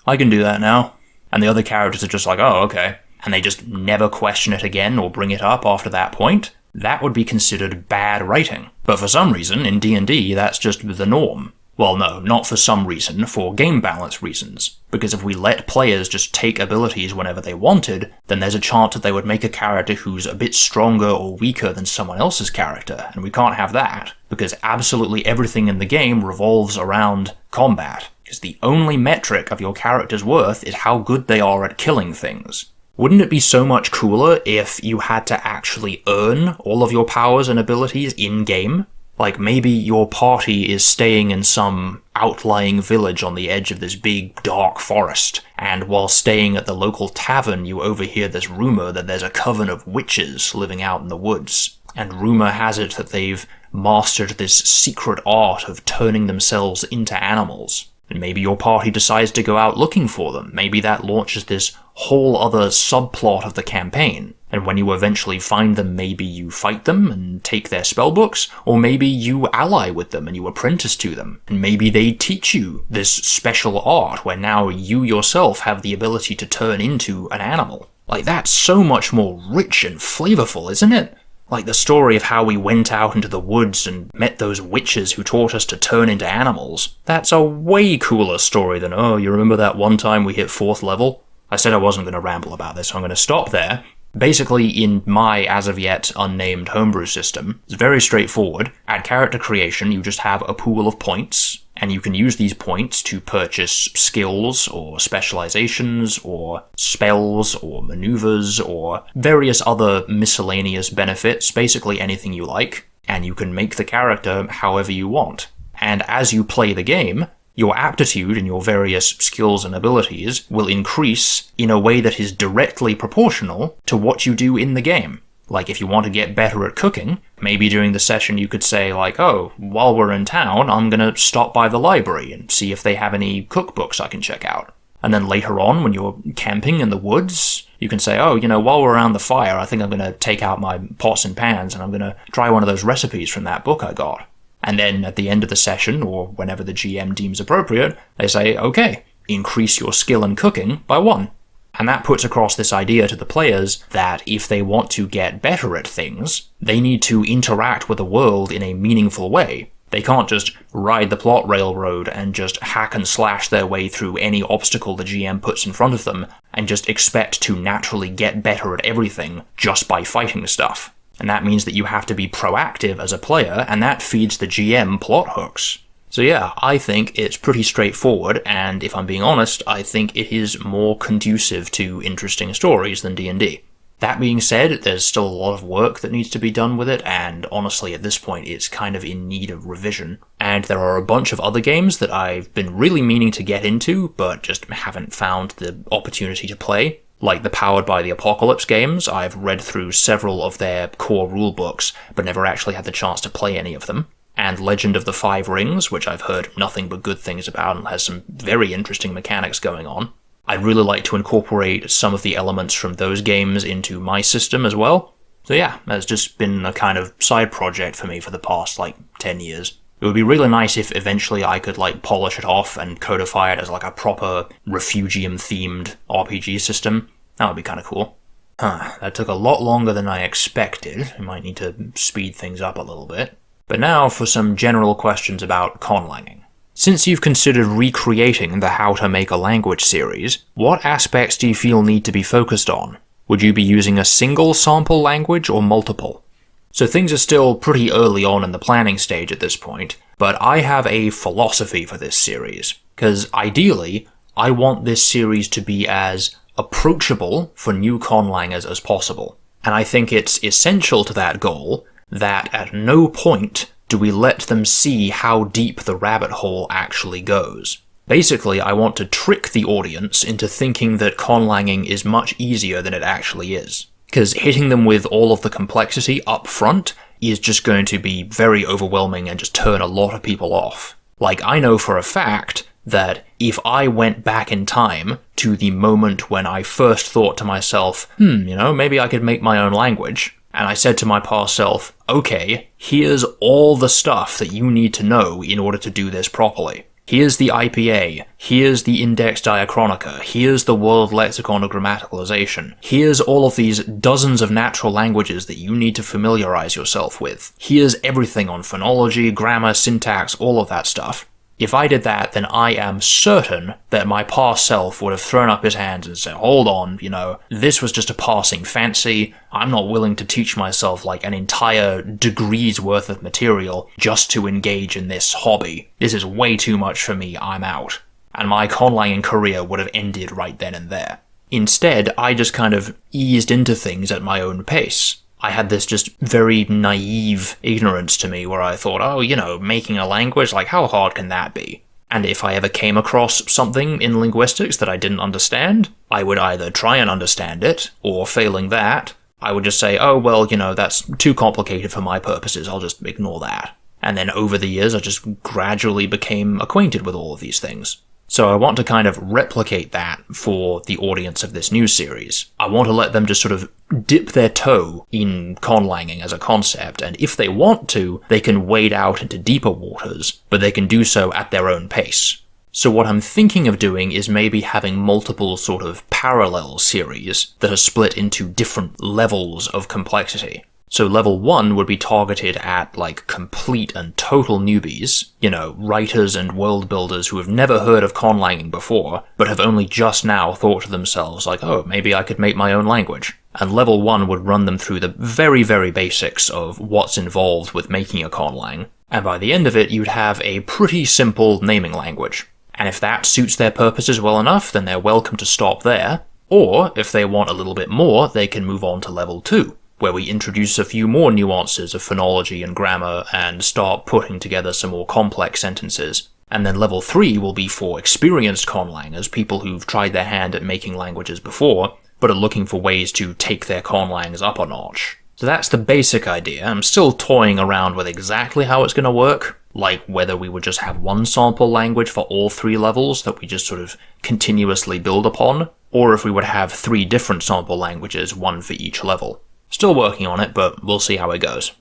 I can do that now. And the other characters are just like, oh, okay. And they just never question it again or bring it up after that point, that would be considered bad writing. But for some reason, in D&D, that's just the norm. Well, no, not for some reason, for game balance reasons. Because if we let players just take abilities whenever they wanted, then there's a chance that they would make a character who's a bit stronger or weaker than someone else's character, and we can't have that, because absolutely everything in the game revolves around combat. Because the only metric of your character's worth is how good they are at killing things. Wouldn't it be so much cooler if you had to actually earn all of your powers and abilities in-game? Like maybe your party is staying in some outlying village on the edge of this big dark forest, and while staying at the local tavern you overhear this rumor that there's a coven of witches living out in the woods. And rumor has it that they've mastered this secret art of turning themselves into animals. And maybe your party decides to go out looking for them. Maybe that launches this whole other subplot of the campaign. And when you eventually find them, maybe you fight them and take their spellbooks, or maybe you ally with them and you apprentice to them. And maybe they teach you this special art where now you yourself have the ability to turn into an animal. Like, that's so much more rich and flavorful, isn't it? Like the story of how we went out into the woods and met those witches who taught us to turn into animals. That's a way cooler story than, oh, you remember that one time we hit 4th level? I said I wasn't going to ramble about this, so I'm going to stop there. Basically, in my as-of-yet unnamed homebrew system, it's very straightforward. At character creation, you just have a pool of points, and you can use these points to purchase skills, or specializations, or spells, or maneuvers, or various other miscellaneous benefits, basically anything you like, and you can make the character however you want. And as you play the game, your aptitude and your various skills and abilities will increase in a way that is directly proportional to what you do in the game. Like, if you want to get better at cooking, maybe during the session you could say, like, oh, while we're in town, I'm gonna stop by the library and see if they have any cookbooks I can check out. And then later on, when you're camping in the woods, you can say, oh, while we're around the fire, I think I'm gonna take out my pots and pans and I'm gonna try one of those recipes from that book I got. And then at the end of the session, or whenever the GM deems appropriate, they say, okay, increase your skill in cooking by 1. And that puts across this idea to the players that if they want to get better at things, they need to interact with the world in a meaningful way. They can't just ride the plot railroad and just hack and slash their way through any obstacle the GM puts in front of them and just expect to naturally get better at everything just by fighting stuff. And that means that you have to be proactive as a player, and that feeds the GM plot hooks. So yeah, I think it's pretty straightforward, and if I'm being honest, I think it is more conducive to interesting stories than D&D. That being said, there's still a lot of work that needs to be done with it, and honestly at this point it's kind of in need of revision. And there are a bunch of other games that I've been really meaning to get into, but just haven't found the opportunity to play. Like the Powered by the Apocalypse games, I've read through several of their core rulebooks, but never actually had the chance to play any of them. And Legend of the Five Rings, which I've heard nothing but good things about and has some very interesting mechanics going on. I'd really like to incorporate some of the elements from those games into my system as well. So yeah, that's just been a kind of side project for me for the past, 10 years. It would be really nice if eventually I could, polish it off and codify it as, a proper Refugium-themed RPG system. That would be kind of cool. That took a lot longer than I expected. I might need to speed things up a little bit. But now for some general questions about conlanging. Since you've considered recreating the How to Make a Language series, what aspects do you feel need to be focused on? Would you be using a single sample language or multiple? So things are still pretty early on in the planning stage at this point, but I have a philosophy for this series, because ideally, I want this series to be as approachable for new conlangers as possible. And I think it's essential to that goal that at no point do we let them see how deep the rabbit hole actually goes. Basically, I want to trick the audience into thinking that conlanging is much easier than it actually is. Because hitting them with all of the complexity up front is just going to be very overwhelming and just turn a lot of people off. I know for a fact that if I went back in time to the moment when I first thought to myself, maybe I could make my own language, and I said to my past self, okay, here's all the stuff that you need to know in order to do this properly. Here's the IPA, here's the Index Diachronica, here's the World Lexicon of Grammaticalization, here's all of these dozens of natural languages that you need to familiarize yourself with. Here's everything on phonology, grammar, syntax, all of that stuff. If I did that, then I am certain that my past self would have thrown up his hands and said, hold on, this was just a passing fancy. I'm not willing to teach myself an entire degree's worth of material just to engage in this hobby. This is way too much for me, I'm out. And my conlanging career would have ended right then and there. Instead, I just kind of eased into things at my own pace. I had this just very naive ignorance to me where I thought, making a language, how hard can that be? And if I ever came across something in linguistics that I didn't understand, I would either try and understand it, or failing that, I would just say, that's too complicated for my purposes, I'll just ignore that. And then over the years, I just gradually became acquainted with all of these things. So I want to kind of replicate that for the audience of this new series. I want to let them just sort of dip their toe in conlanging as a concept, and if they want to, they can wade out into deeper waters, but they can do so at their own pace. So what I'm thinking of doing is maybe having multiple sort of parallel series that are split into different levels of complexity. So level 1 would be targeted at, complete and total newbies, writers and world builders who have never heard of conlanging before, but have only just now thought to themselves, maybe I could make my own language. And level 1 would run them through the very, very basics of what's involved with making a conlang, and by the end of it, you'd have a pretty simple naming language. And if that suits their purposes well enough, then they're welcome to stop there, or if they want a little bit more, they can move on to level 2. Where we introduce a few more nuances of phonology and grammar and start putting together some more complex sentences. And then level 3 will be for experienced conlangers, people who've tried their hand at making languages before, but are looking for ways to take their conlangs up a notch. So that's the basic idea. I'm still toying around with exactly how it's going to work, whether we would just have one sample language for all 3 levels that we just sort of continuously build upon, or if we would have 3 different sample languages, one for each level. Still working on it, but we'll see how it goes.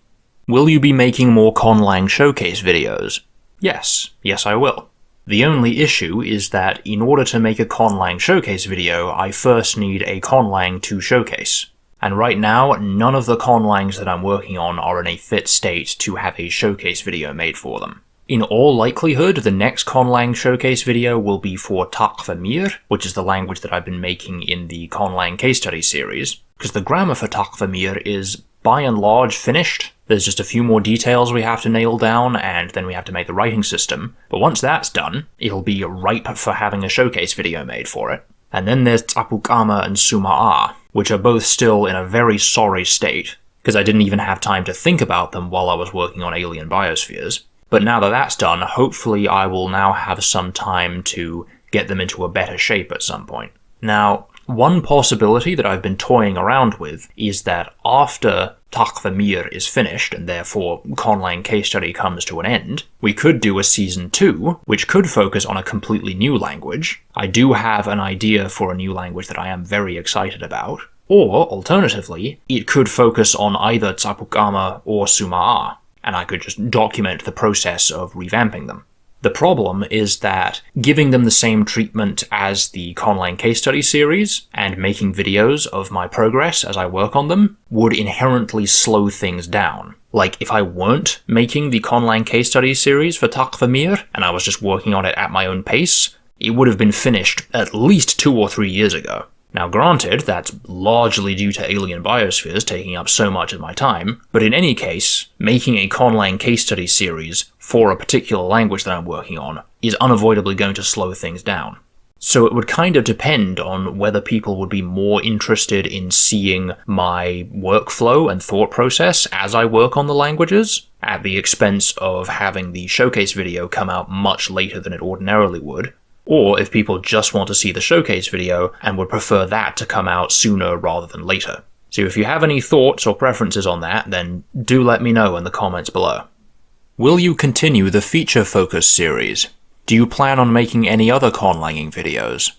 Will you be making more conlang showcase videos? Yes I will. The only issue is that in order to make a conlang showcase video, I first need a conlang to showcase. And right now, none of the conlangs that I'm working on are in a fit state to have a showcase video made for them. In all likelihood, the next conlang showcase video will be for Takvamir, which is the language that I've been making in the conlang case study series, because the grammar for Takvamir is by and large finished. There's just a few more details we have to nail down, and then we have to make the writing system. But once that's done, it'll be ripe for having a showcase video made for it. And then there's Tapukama and Suma'a, which are both still in a very sorry state, because I didn't even have time to think about them while I was working on Alien Biospheres. But now that that's done, hopefully I will now have some time to get them into a better shape at some point. Now, one possibility that I've been toying around with is that after Takvamir is finished, and therefore Conlang case study comes to an end, we could do a Season 2, which could focus on a completely new language. I do have an idea for a new language that I am very excited about. Or, alternatively, it could focus on either Tsapukama or Suma'a, and I could just document the process of revamping them. The problem is that giving them the same treatment as the Conlang case study series and making videos of my progress as I work on them would inherently slow things down. Like, if I weren't making the Conlang case study series for Takvamir and I was just working on it at my own pace, it would have been finished at least 2 or 3 years ago. Now granted, that's largely due to Alien Biospheres taking up so much of my time, but in any case, making a Conlang case study series for a particular language that I'm working on is unavoidably going to slow things down. So it would kind of depend on whether people would be more interested in seeing my workflow and thought process as I work on the languages, at the expense of having the showcase video come out much later than it ordinarily would, or if people just want to see the showcase video and would prefer that to come out sooner rather than later. So if you have any thoughts or preferences on that, then do let me know in the comments below. Will you continue the feature focus series? Do you plan on making any other conlanging videos?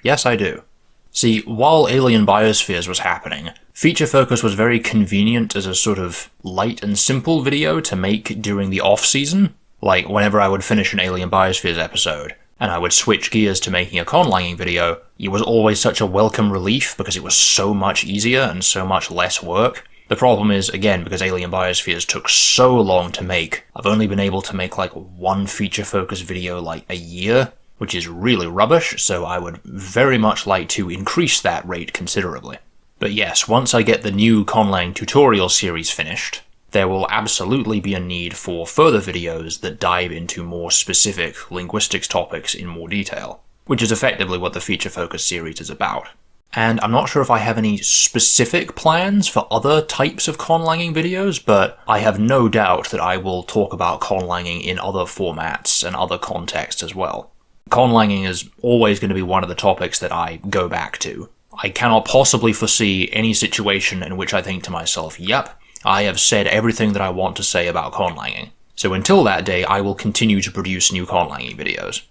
Yes, I do. See, while Alien Biospheres was happening, feature focus was very convenient as a sort of light and simple video to make during the off-season. Like, whenever I would finish an Alien Biospheres episode, and I would switch gears to making a conlanging video, it was always such a welcome relief because it was so much easier and so much less work. The problem is, again, because Alien Biospheres took so long to make, I've only been able to make like one feature-focused video like a year, which is really rubbish, so I would very much like to increase that rate considerably. But yes, once I get the new conlang tutorial series finished, there will absolutely be a need for further videos that dive into more specific linguistics topics in more detail, which is effectively what the feature focus series is about. And I'm not sure if I have any specific plans for other types of conlanging videos, but I have no doubt that I will talk about conlanging in other formats and other contexts as well. Conlanging is always going to be one of the topics that I go back to. I cannot possibly foresee any situation in which I think to myself, yep, I have said everything that I want to say about conlanging. So until that day, I will continue to produce new conlanging videos.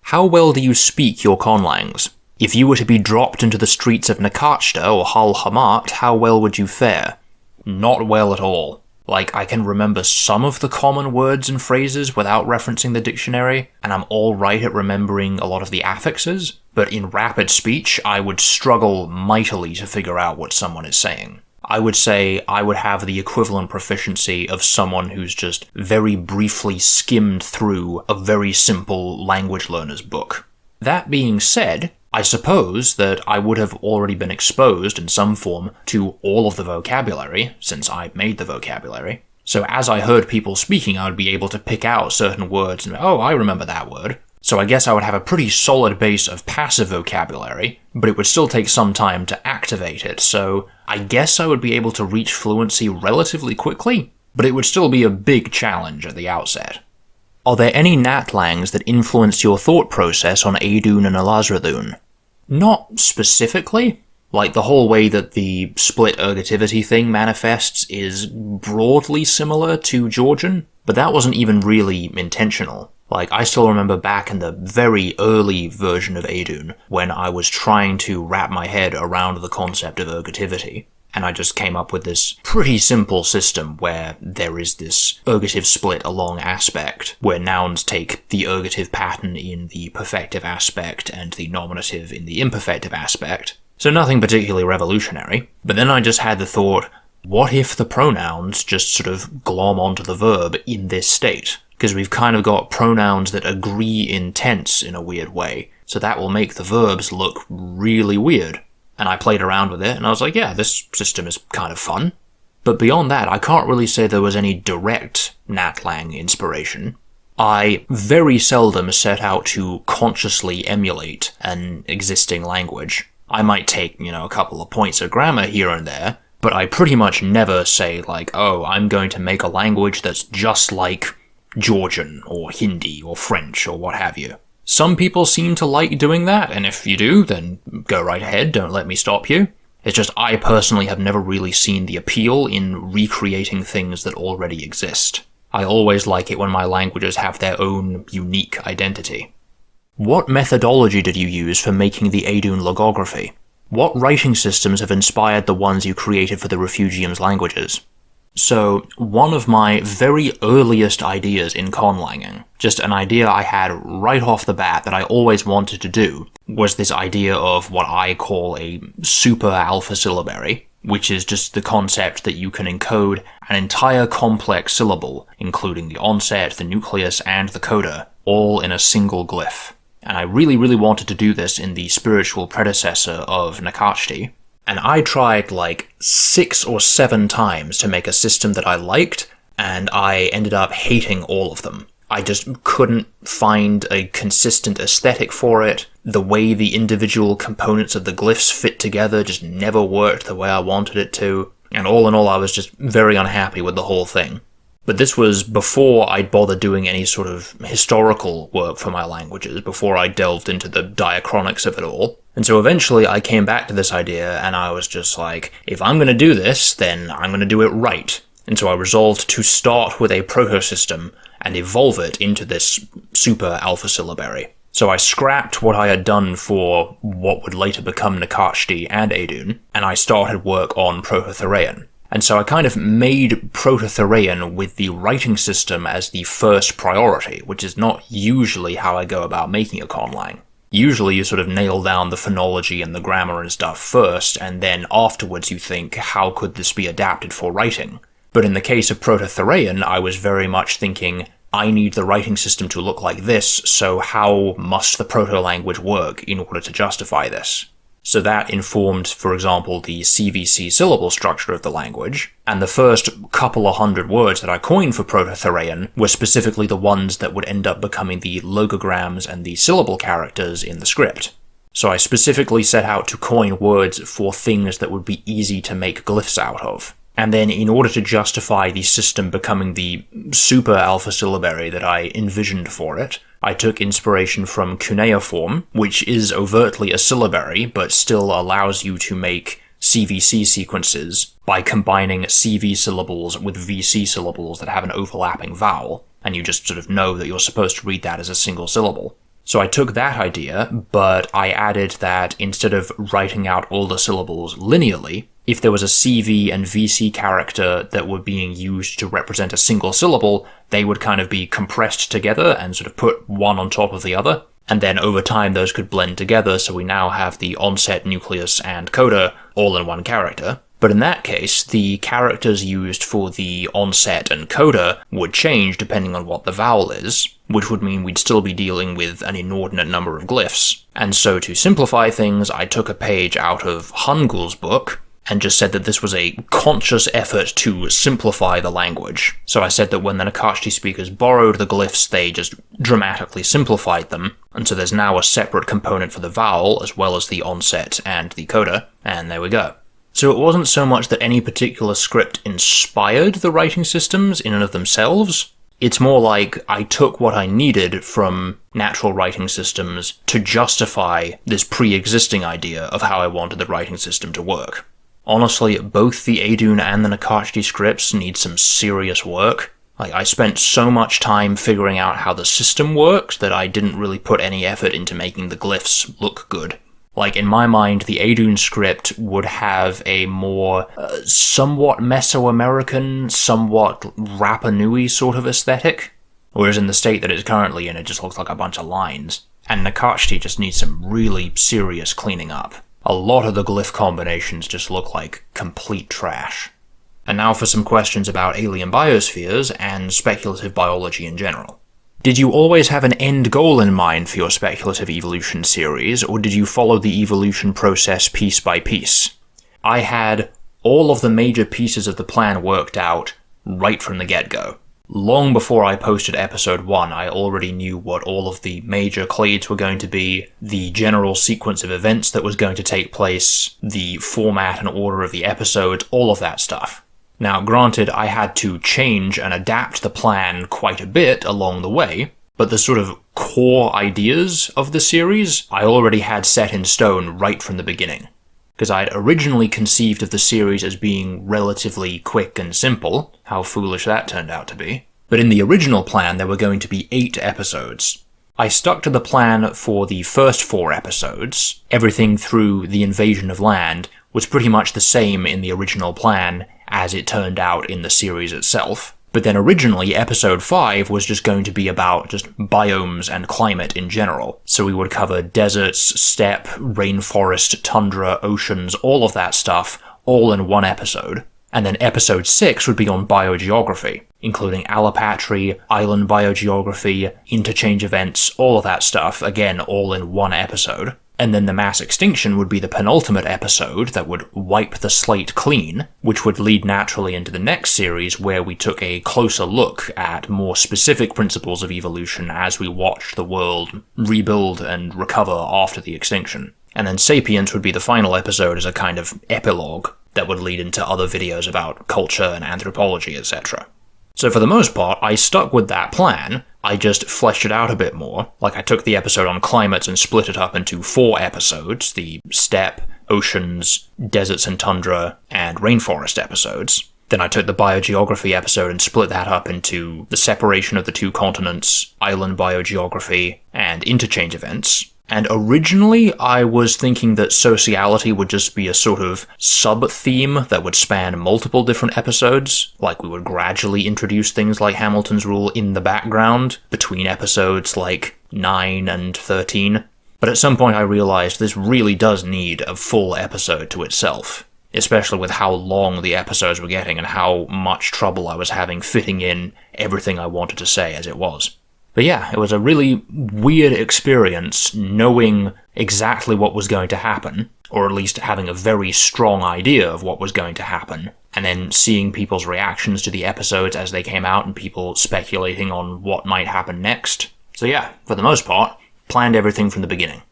How well do you speak your conlangs? If you were to be dropped into the streets of Nakachta or Hal Hamat, how well would you fare? Not well at all. Like, I can remember some of the common words and phrases without referencing the dictionary, and I'm alright at remembering a lot of the affixes, but in rapid speech, I would struggle mightily to figure out what someone is saying. I would say I would have the equivalent proficiency of someone who's just very briefly skimmed through a very simple language learner's book. That being said, I suppose that I would have already been exposed in some form to all of the vocabulary, since I made the vocabulary. So as I heard people speaking, I would be able to pick out certain words and, oh, I remember that word. So I guess I would have a pretty solid base of passive vocabulary, but it would still take some time to activate it, so I guess I would be able to reach fluency relatively quickly, but it would still be a big challenge at the outset. Are there any natlangs that influenced your thought process on Edun and Ulazredhun? Not specifically. Like, the whole way that the split ergativity thing manifests is broadly similar to Georgian, but that wasn't even really intentional. Like, I still remember back in the very early version of Edun, when I was trying to wrap my head around the concept of ergativity, and I just came up with this pretty simple system where there is this ergative split along aspect, where nouns take the ergative pattern in the perfective aspect and the nominative in the imperfective aspect. So nothing particularly revolutionary. But then I just had the thought, what if the pronouns just sort of glom onto the verb in this state? Because we've kind of got pronouns that agree in tense in a weird way, so that will make the verbs look really weird. And I played around with it, and I was like, yeah, this system is kind of fun. But beyond that, I can't really say there was any direct natlang inspiration. I very seldom set out to consciously emulate an existing language. I might take, a couple of points of grammar here and there, but I pretty much never say, like, oh, I'm going to make a language that's just like Georgian, or Hindi, or French, or what have you. Some people seem to like doing that, and if you do, then go right ahead, don't let me stop you. It's just I personally have never really seen the appeal in recreating things that already exist. I always like it when my languages have their own unique identity. What methodology did you use for making the Edun logography? What writing systems have inspired the ones you created for the Refugium's languages? So, one of my very earliest ideas in conlanging, just an idea I had right off the bat that I always wanted to do, was this idea of what I call a super alpha syllabary, which is just the concept that you can encode an entire complex syllable, including the onset, the nucleus, and the coda, all in a single glyph. And I really, really wanted to do this in the spiritual predecessor of Nakashti, and I tried like 6 or 7 times to make a system that I liked, and I ended up hating all of them. I just couldn't find a consistent aesthetic for it. The way the individual components of the glyphs fit together just never worked the way I wanted it to, and all in all I was just very unhappy with the whole thing. But this was before I'd bothered doing any sort of historical work for my languages, before I delved into the diachronics of it all. And so eventually I came back to this idea, and I was just like, if I'm going to do this, then I'm going to do it right. And so I resolved to start with a proto-system and evolve it into this super alpha syllabary. So I scrapped what I had done for what would later become Nakashti and Edun, and I started work on Proto-Thracian. And so I kind of made Proto-Thracian with the writing system as the first priority, which is not usually how I go about making a conlang. Usually you sort of nail down the phonology and the grammar and stuff first, and then afterwards you think, how could this be adapted for writing? But in the case of Proto-Thracian, I was very much thinking, I need the writing system to look like this, so how must the proto-language work in order to justify this? So that informed, for example, the CVC syllable structure of the language, and the first couple of hundred words that I coined for Proto-Thracian were specifically the ones that would end up becoming the logograms and the syllable characters in the script. So I specifically set out to coin words for things that would be easy to make glyphs out of. And then in order to justify the system becoming the super alpha syllabary that I envisioned for it, I took inspiration from cuneiform, which is overtly a syllabary, but still allows you to make CVC sequences by combining CV syllables with VC syllables that have an overlapping vowel, and you just sort of know that you're supposed to read that as a single syllable. So I took that idea, but I added that instead of writing out all the syllables linearly, if there was a CV and VC character that were being used to represent a single syllable, they would kind of be compressed together and sort of put one on top of the other. And then over time those could blend together, so we now have the onset, nucleus, and coda all in one character. But in that case, the characters used for the onset and coda would change depending on what the vowel is, which would mean we'd still be dealing with an inordinate number of glyphs. And so to simplify things, I took a page out of Hangul's book, and just said that this was a conscious effort to simplify the language. So I said that when the Nakashti speakers borrowed the glyphs, they just dramatically simplified them, and so there's now a separate component for the vowel, as well as the onset and the coda, and there we go. So it wasn't so much that any particular script inspired the writing systems in and of themselves, it's more like I took what I needed from natural writing systems to justify this pre-existing idea of how I wanted the writing system to work. Honestly, both the Edun and the Nakashti scripts need some serious work. I spent so much time figuring out how the system worked that I didn't really put any effort into making the glyphs look good. Like, in my mind, the Edun script would have a more somewhat Mesoamerican, somewhat Rapa Nui sort of aesthetic, whereas in the state that it's currently in, it just looks like a bunch of lines. And Nakashti just needs some really serious cleaning up. A lot of the glyph combinations just look like complete trash. And now for some questions about alien biospheres and speculative biology in general. Did you always have an end goal in mind for your speculative evolution series, or did you follow the evolution process piece by piece? I had all of the major pieces of the plan worked out right from the get-go. Long before I posted episode 1, I already knew what all of the major clades were going to be, the general sequence of events that was going to take place, the format and order of the episodes, all of that stuff. Now, granted, I had to change and adapt the plan quite a bit along the way, but the sort of core ideas of the series I already had set in stone right from the beginning. Because I'd originally conceived of the series as being relatively quick and simple, how foolish that turned out to be. But in the original plan there were going to be 8 episodes. I stuck to the plan for the first 4 episodes. Everything through the invasion of land was pretty much the same in the original plan as it turned out in the series itself. But then originally, episode 5 was just going to be about just biomes and climate in general. So we would cover deserts, steppe, rainforest, tundra, oceans, all of that stuff, all in one episode. And then episode 6 would be on biogeography, including allopatry, island biogeography, interchange events, all of that stuff, again, all in one episode. And then the mass extinction would be the penultimate episode that would wipe the slate clean, which would lead naturally into the next series where we took a closer look at more specific principles of evolution as we watched the world rebuild and recover after the extinction. And then Sapiens would be the final episode as a kind of epilogue that would lead into other videos about culture and anthropology, etc. So for the most part, I stuck with that plan. I just fleshed it out a bit more. Like, I took the episode on climates and split it up into 4 episodes, the steppe, oceans, deserts and tundra, and rainforest episodes. Then I took the biogeography episode and split that up into the separation of the 2 continents, island biogeography, and interchange events. And originally, I was thinking that sociality would just be a sort of sub-theme that would span multiple different episodes, like we would gradually introduce things like Hamilton's rule in the background between episodes like 9 and 13. But at some point I realized this really does need a full episode to itself, especially with how long the episodes were getting and how much trouble I was having fitting in everything I wanted to say as it was. But yeah, it was a really weird experience knowing exactly what was going to happen, or at least having a very strong idea of what was going to happen, and then seeing people's reactions to the episodes as they came out and people speculating on what might happen next. So yeah, for the most part, planned everything from the beginning.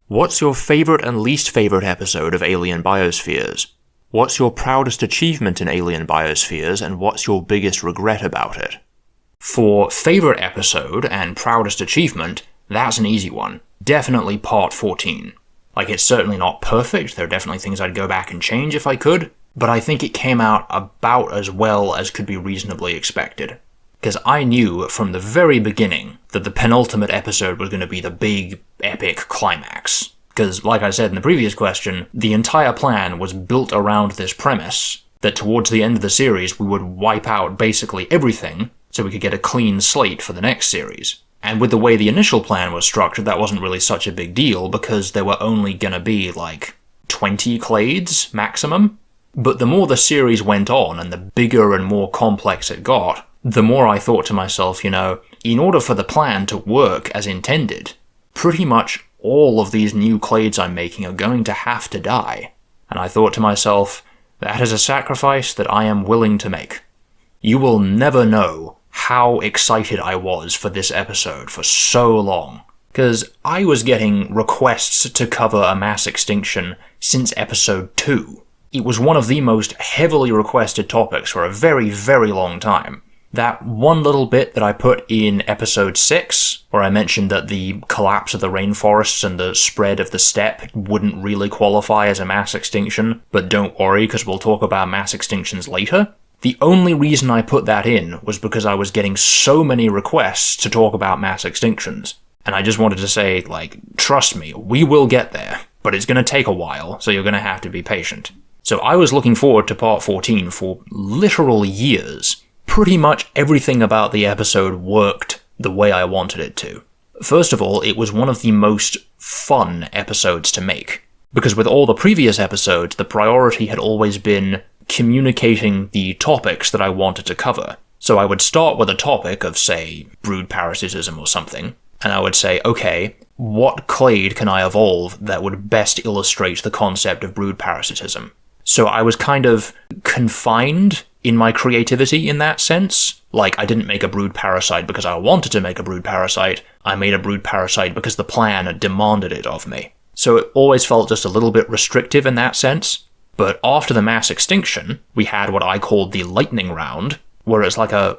What's your favourite and least favourite episode of Alien Biospheres? What's your proudest achievement in Alien Biospheres, and what's your biggest regret about it? For favourite episode and proudest achievement, that's an easy one. Definitely part 14. Like, it's certainly not perfect, there are definitely things I'd go back and change if I could, but I think it came out about as well as could be reasonably expected. Because I knew from the very beginning that the penultimate episode was going to be the big, epic climax. Because, like I said in the previous question, the entire plan was built around this premise that towards the end of the series we would wipe out basically everything so we could get a clean slate for the next series. And with the way the initial plan was structured, that wasn't really such a big deal because there were only gonna be like 20 clades maximum. But the more the series went on and the bigger and more complex it got, the more I thought to myself, in order for the plan to work as intended, pretty much all of these new clades I'm making are going to have to die. And I thought to myself, that is a sacrifice that I am willing to make. You will never know how excited I was for this episode for so long, because I was getting requests to cover a mass extinction since episode 2. It was one of the most heavily requested topics for a very, very long time. That one little bit that I put in episode 6, where I mentioned that the collapse of the rainforests and the spread of the steppe wouldn't really qualify as a mass extinction, but don't worry because we'll talk about mass extinctions later. The only reason I put that in was because I was getting so many requests to talk about mass extinctions. And I just wanted to say, trust me, we will get there. but it's going to take a while, so you're going to have to be patient. So I was looking forward to part 14 for literal years. Pretty much everything about the episode worked the way I wanted it to. First of all, it was one of the most fun episodes to make, because with all the previous episodes, the priority had always been communicating the topics that I wanted to cover. So I would start with a topic of, say, brood parasitism or something, and I would say, okay, what clade can I evolve that would best illustrate the concept of brood parasitism? So I was kind of confined in my creativity in that sense. Like, I didn't make a brood parasite because I wanted to make a brood parasite, I made a brood parasite because the plan demanded it of me. So it always felt just a little bit restrictive in that sense. But after the mass extinction, we had what I called the lightning round, where it's like a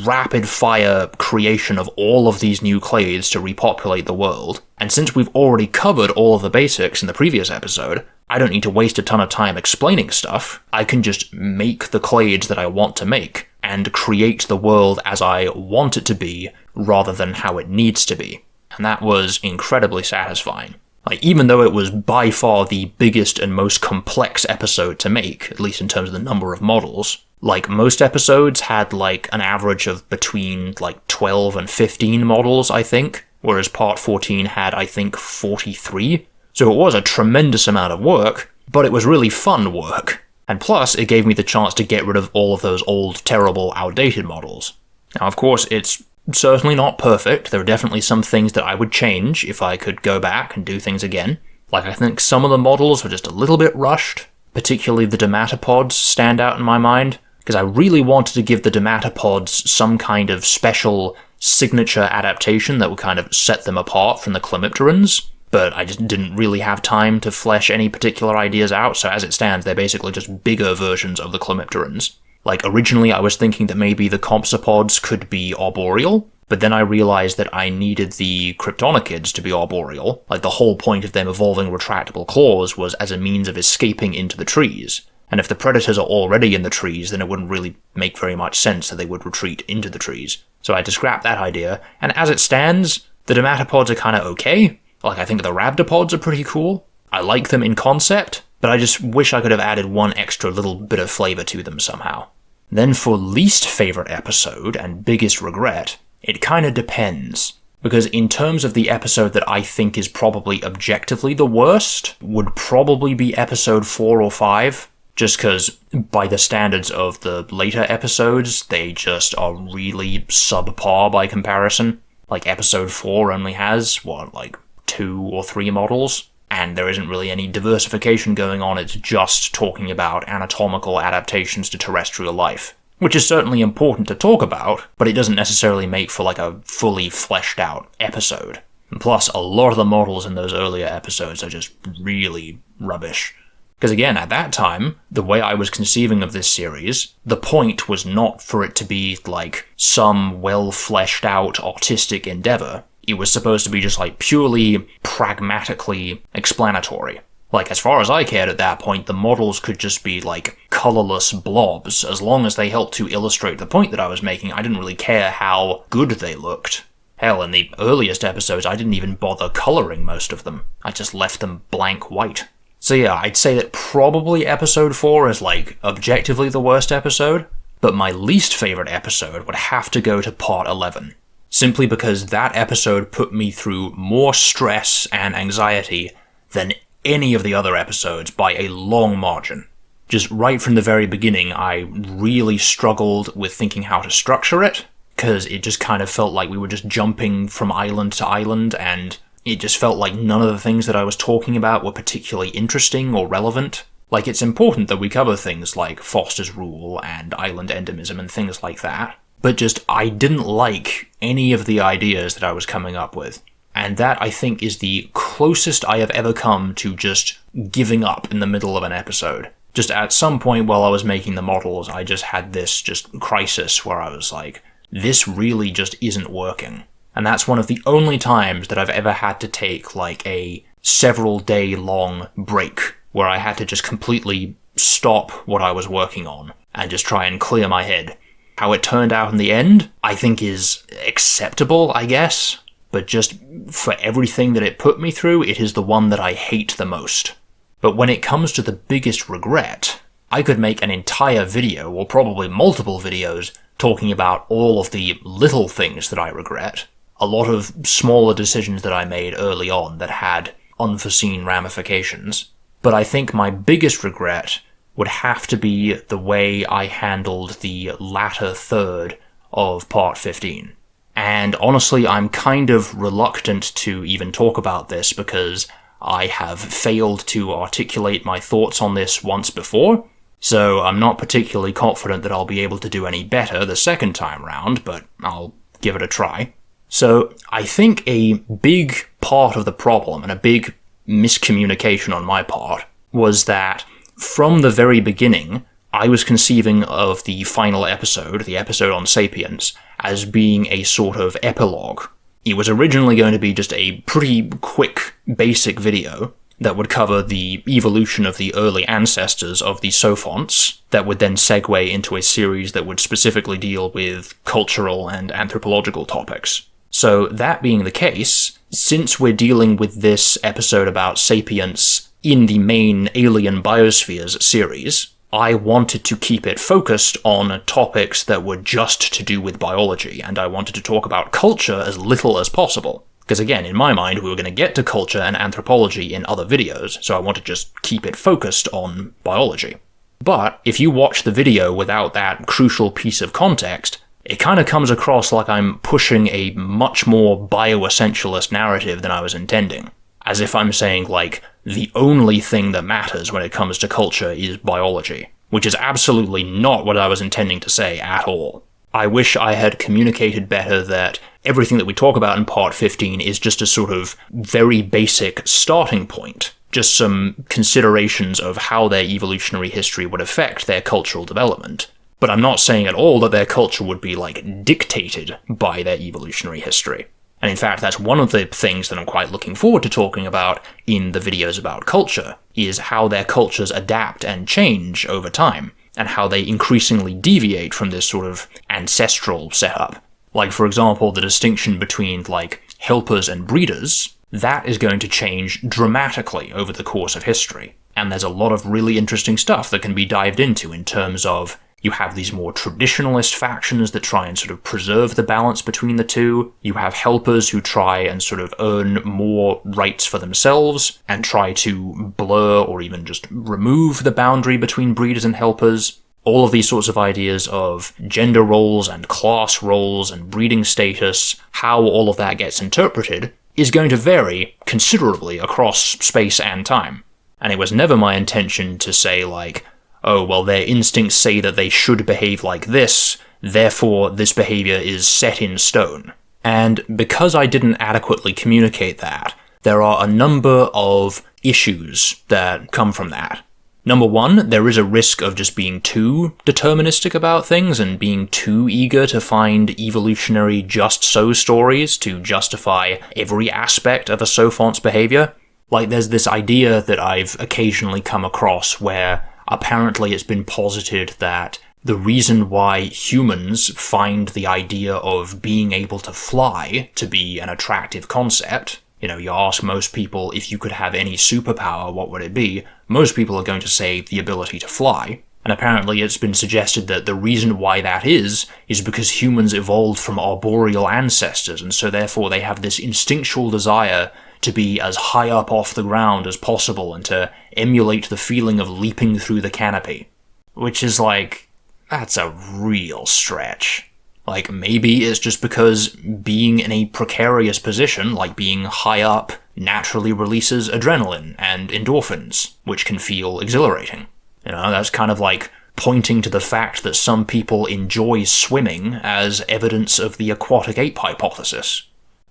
rapid-fire creation of all of these new clades to repopulate the world. And since we've already covered all of the basics in the previous episode, I don't need to waste a ton of time explaining stuff. I can just make the clades that I want to make, and create the world as I want it to be, rather than how it needs to be. And that was incredibly satisfying. Like, even though it was by far the biggest and most complex episode to make, at least in terms of the number of models, like, most episodes had, like, an average of between, like, 12 and 15 models, I think, whereas Part 14 had, I think, 43. So it was a tremendous amount of work, but it was really fun work. And plus, it gave me the chance to get rid of all of those old, terrible, outdated models. Now, of course, it's certainly not perfect. There are definitely some things that I would change if I could go back and do things again. Like, I think some of the models were just a little bit rushed. Particularly the dermatopods stand out in my mind, because I really wanted to give the dermatopods some kind of special signature adaptation that would kind of set them apart from the chlamypterans, but I just didn't really have time to flesh any particular ideas out, so as it stands, they're basically just bigger versions of the chlamypterans. Like, originally I was thinking that maybe the compsopods could be arboreal, but then I realized that I needed the cryptonichids to be arboreal. Like, the whole point of them evolving retractable claws was as a means of escaping into the trees. And if the predators are already in the trees, then it wouldn't really make very much sense that they would retreat into the trees. So I had to scrap that idea, and as it stands, the dermatopods are kinda okay. Like, I think the rhabdopods are pretty cool. I like them in concept, but I just wish I could have added one extra little bit of flavor to them somehow. Then for least favorite episode, and biggest regret, it kinda depends. Because in terms of the episode that I think is probably objectively the worst, would probably be episode 4 or 5. Just because, by the standards of the later episodes, they just are really subpar by comparison. Like, episode 4 only has, like 2 or 3 models, and there isn't really any diversification going on, it's just talking about anatomical adaptations to terrestrial life. Which is certainly important to talk about, but it doesn't necessarily make for, like, a fully fleshed out episode. And plus, a lot of the models in those earlier episodes are just really rubbish. Because again, at that time, the way I was conceiving of this series, the point was not for it to be, like, some well-fleshed-out artistic endeavor. It was supposed to be just, like, purely pragmatically explanatory. Like, as far as I cared at that point, the models could just be, like, colorless blobs. As long as they helped to illustrate the point that I was making, I didn't really care how good they looked. Hell, in the earliest episodes, I didn't even bother coloring most of them. I just left them blank white. So yeah, I'd say that probably episode 4 is, like, objectively the worst episode, but my least favorite episode would have to go to part 11. Simply because that episode put me through more stress and anxiety than any of the other episodes by a long margin. Just right from the very beginning, I really struggled with thinking how to structure it, because it just kind of felt like we were just jumping from island to island, and it just felt like none of the things that I was talking about were particularly interesting or relevant. Like, it's important that we cover things like Foster's Rule and island endemism and things like that, but just I didn't like any of the ideas that I was coming up with. And that, I think, is the closest I have ever come to just giving up in the middle of an episode. Just at some point while I was making the models, I just had this just crisis where I was like, this really just isn't working. And that's one of the only times that I've ever had to take, like, a several-day-long break, where I had to just completely stop what I was working on, and just try and clear my head. How it turned out in the end, I think is acceptable, I guess. but just for everything that it put me through, it is the one that I hate the most. But when it comes to the biggest regret, I could make an entire video, or probably multiple videos, talking about all of the little things that I regret. A lot of smaller decisions that I made early on that had unforeseen ramifications. But I think my biggest regret would have to be the way I handled the latter third of Part 15. And honestly, I'm kind of reluctant to even talk about this because I have failed to articulate my thoughts on this once before, so I'm not particularly confident that I'll be able to do any better the second time round, but I'll give it a try. So I think a big part of the problem, and a big miscommunication on my part, was that from the very beginning, I was conceiving of the final episode, the episode on Sapiens, as being a sort of epilogue. It was originally going to be just a pretty quick, basic video that would cover the evolution of the early ancestors of the Sophonts, that would then segue into a series that would specifically deal with cultural and anthropological topics. So that being the case, since we're dealing with this episode about sapience in the main Alien Biospheres series, I wanted to keep it focused on topics that were just to do with biology, and I wanted to talk about culture as little as possible. Because again, in my mind, we were going to get to culture and anthropology in other videos, so I want to just keep it focused on biology. But if you watch the video without that crucial piece of context, it kind of comes across like I'm pushing a much more bioessentialist narrative than I was intending. As if I'm saying, like, the only thing that matters when it comes to culture is biology, which is absolutely not what I was intending to say at all. I wish I had communicated better that everything that we talk about in Part 15 is just a sort of very basic starting point, just some considerations of how their evolutionary history would affect their cultural development. But I'm not saying at all that their culture would be, like, dictated by their evolutionary history. And in fact, that's one of the things that I'm quite looking forward to talking about in the videos about culture, is how their cultures adapt and change over time, and how they increasingly deviate from this sort of ancestral setup. Like, for example, the distinction between, like, helpers and breeders, that is going to change dramatically over the course of history. And there's a lot of really interesting stuff that can be dived into in terms of you have these more traditionalist factions that try and sort of preserve the balance between the two. You have helpers who try and sort of earn more rights for themselves and try to blur or even just remove the boundary between breeders and helpers. All of these sorts of ideas of gender roles and class roles and breeding status, how all of that gets interpreted, is going to vary considerably across space and time. And it was never my intention to say, like, oh, well, their instincts say that they should behave like this, therefore this behavior is set in stone. And because I didn't adequately communicate that, there are a number of issues that come from that. Number one, there is a risk of just being too deterministic about things and being too eager to find evolutionary just-so stories to justify every aspect of a Sophont's behavior. Like, there's this idea that I've occasionally come across where apparently it's been posited that the reason why humans find the idea of being able to fly to be an attractive concept, you know, you ask most people if you could have any superpower, what would it be? Most people are going to say the ability to fly. And apparently it's been suggested that the reason why that is because humans evolved from arboreal ancestors, and so therefore they have this instinctual desire to be as high up off the ground as possible and to emulate the feeling of leaping through the canopy. Which is like, that's a real stretch. Like, maybe it's just because being in a precarious position, like being high up, naturally releases adrenaline and endorphins, which can feel exhilarating. You know, that's kind of like pointing to the fact that some people enjoy swimming as evidence of the aquatic ape hypothesis.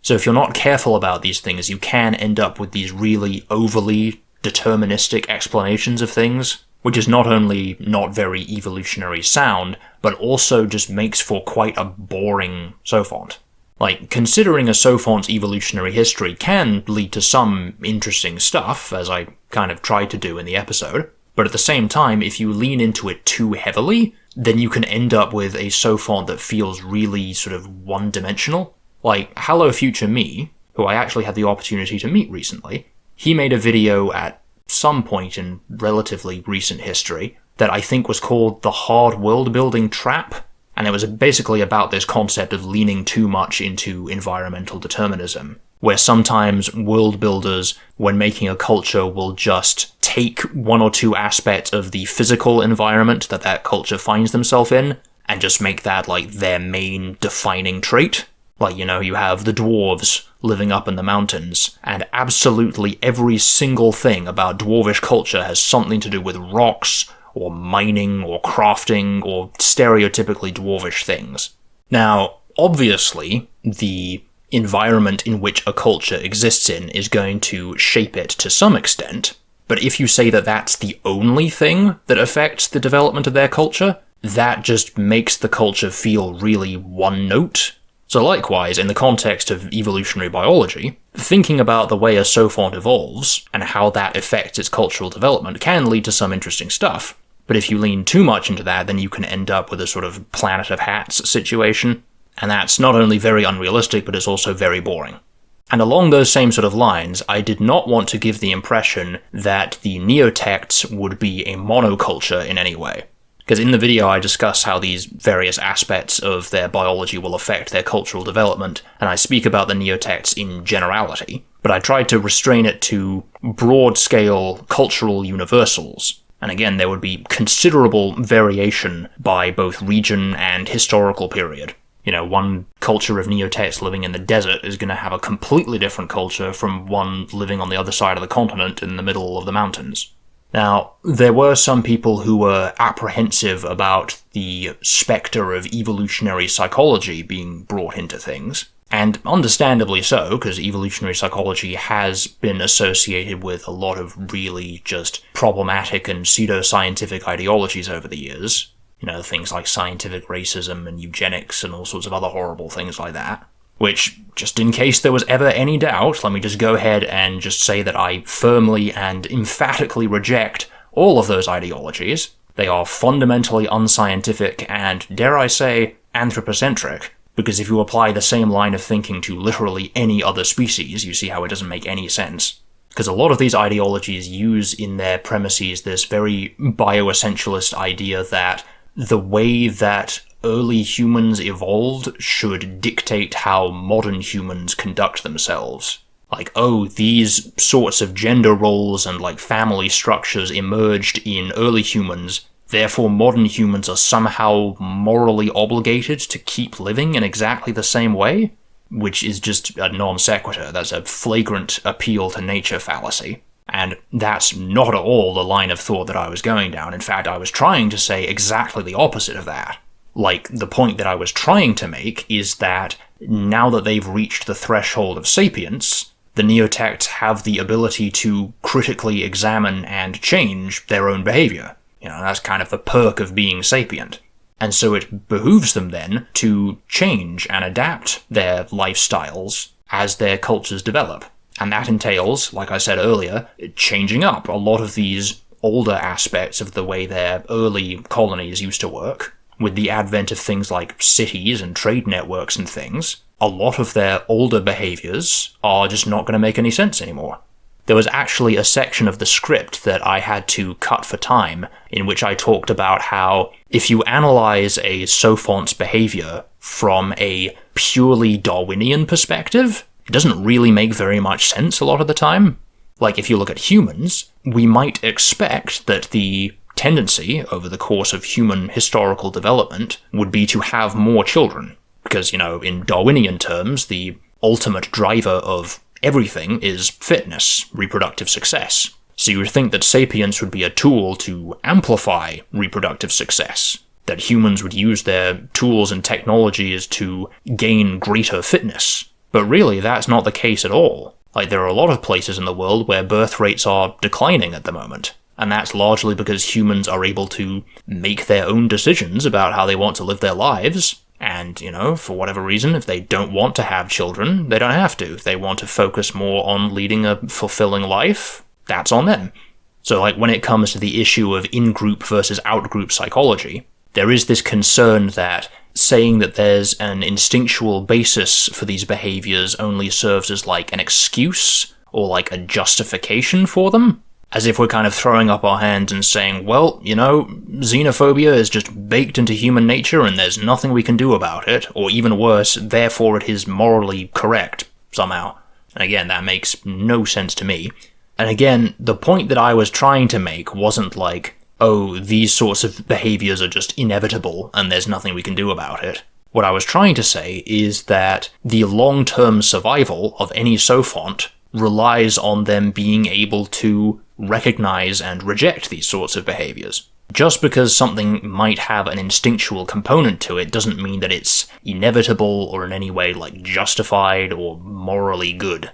So if you're not careful about these things, you can end up with these really overly deterministic explanations of things, which is not only not very evolutionary sound, but also just makes for quite a boring Sophont. Like, considering a Sophont's evolutionary history can lead to some interesting stuff, as I kind of tried to do in the episode, but at the same time, if you lean into it too heavily, then you can end up with a Sophont that feels really sort of one-dimensional. Like, Hello Future Me, who I actually had the opportunity to meet recently, he made a video at some point in relatively recent history that I think was called The Hard World-Building Trap, and it was basically about this concept of leaning too much into environmental determinism, where sometimes world builders, when making a culture, will just take one or two aspects of the physical environment that culture finds themselves in, and just make that like their main defining trait. Like, you have the dwarves living up in the mountains, and absolutely every single thing about dwarvish culture has something to do with rocks, or mining, or crafting, or stereotypically dwarvish things. Now, obviously, the environment in which a culture exists in is going to shape it to some extent, but if you say that that's the only thing that affects the development of their culture, that just makes the culture feel really one note. So likewise, in the context of evolutionary biology, thinking about the way a sophont evolves and how that affects its cultural development can lead to some interesting stuff. But if you lean too much into that, then you can end up with a sort of Planet of Hats situation, and that's not only very unrealistic, but it's also very boring. And along those same sort of lines, I did not want to give the impression that the neotects would be a monoculture in any way. Because in the video I discuss how these various aspects of their biology will affect their cultural development, and I speak about the neotects in generality, but I tried to restrain it to broad-scale cultural universals. And again, there would be considerable variation by both region and historical period. One culture of neotects living in the desert is going to have a completely different culture from one living on the other side of the continent in the middle of the mountains. Now, there were some people who were apprehensive about the spectre of evolutionary psychology being brought into things, and understandably so, because evolutionary psychology has been associated with a lot of really just problematic and pseudoscientific ideologies over the years. Things like scientific racism and eugenics and all sorts of other horrible things like that. Which, just in case there was ever any doubt, let me just go ahead and just say that I firmly and emphatically reject all of those ideologies. They are fundamentally unscientific and, dare I say, anthropocentric, because if you apply the same line of thinking to literally any other species, you see how it doesn't make any sense. Because a lot of these ideologies use in their premises this very bioessentialist idea that the way that early humans evolved should dictate how modern humans conduct themselves. Like, these sorts of gender roles and, family structures emerged in early humans, therefore modern humans are somehow morally obligated to keep living in exactly the same way? Which is just a non sequitur. That's a flagrant appeal to nature fallacy. And that's not at all the line of thought that I was going down. In fact, I was trying to say exactly the opposite of that. The point that I was trying to make is that now that they've reached the threshold of sapience, the neotects have the ability to critically examine and change their own behavior. That's kind of the perk of being sapient. And so it behooves them then to change and adapt their lifestyles as their cultures develop. And that entails, like I said earlier, changing up a lot of these older aspects of the way their early colonies used to work. With the advent of things like cities and trade networks and things, a lot of their older behaviors are just not going to make any sense anymore. There was actually a section of the script that I had to cut for time in which I talked about how if you analyze a sophont's behavior from a purely Darwinian perspective, it doesn't really make very much sense a lot of the time. If you look at humans, we might expect that the tendency over the course of human historical development would be to have more children. Because, in Darwinian terms, the ultimate driver of everything is fitness, reproductive success. So you would think that sapience would be a tool to amplify reproductive success, that humans would use their tools and technologies to gain greater fitness. But really, that's not the case at all. There are a lot of places in the world where birth rates are declining at the moment. And that's largely because humans are able to make their own decisions about how they want to live their lives. And, for whatever reason, if they don't want to have children, they don't have to. If they want to focus more on leading a fulfilling life, that's on them. So, when it comes to the issue of in-group versus out-group psychology, there is this concern that saying that there's an instinctual basis for these behaviors only serves as like an excuse or like a justification for them. As if we're kind of throwing up our hands and saying, well, you know, xenophobia is just baked into human nature and there's nothing we can do about it, or even worse, therefore it is morally correct, somehow. And again, that makes no sense to me. And again, the point that I was trying to make wasn't like, oh, these sorts of behaviors are just inevitable and there's nothing we can do about it. What I was trying to say is that the long-term survival of any sophont relies on them being able to recognize and reject these sorts of behaviors. Just because something might have an instinctual component to it doesn't mean that it's inevitable or in any way like justified or morally good.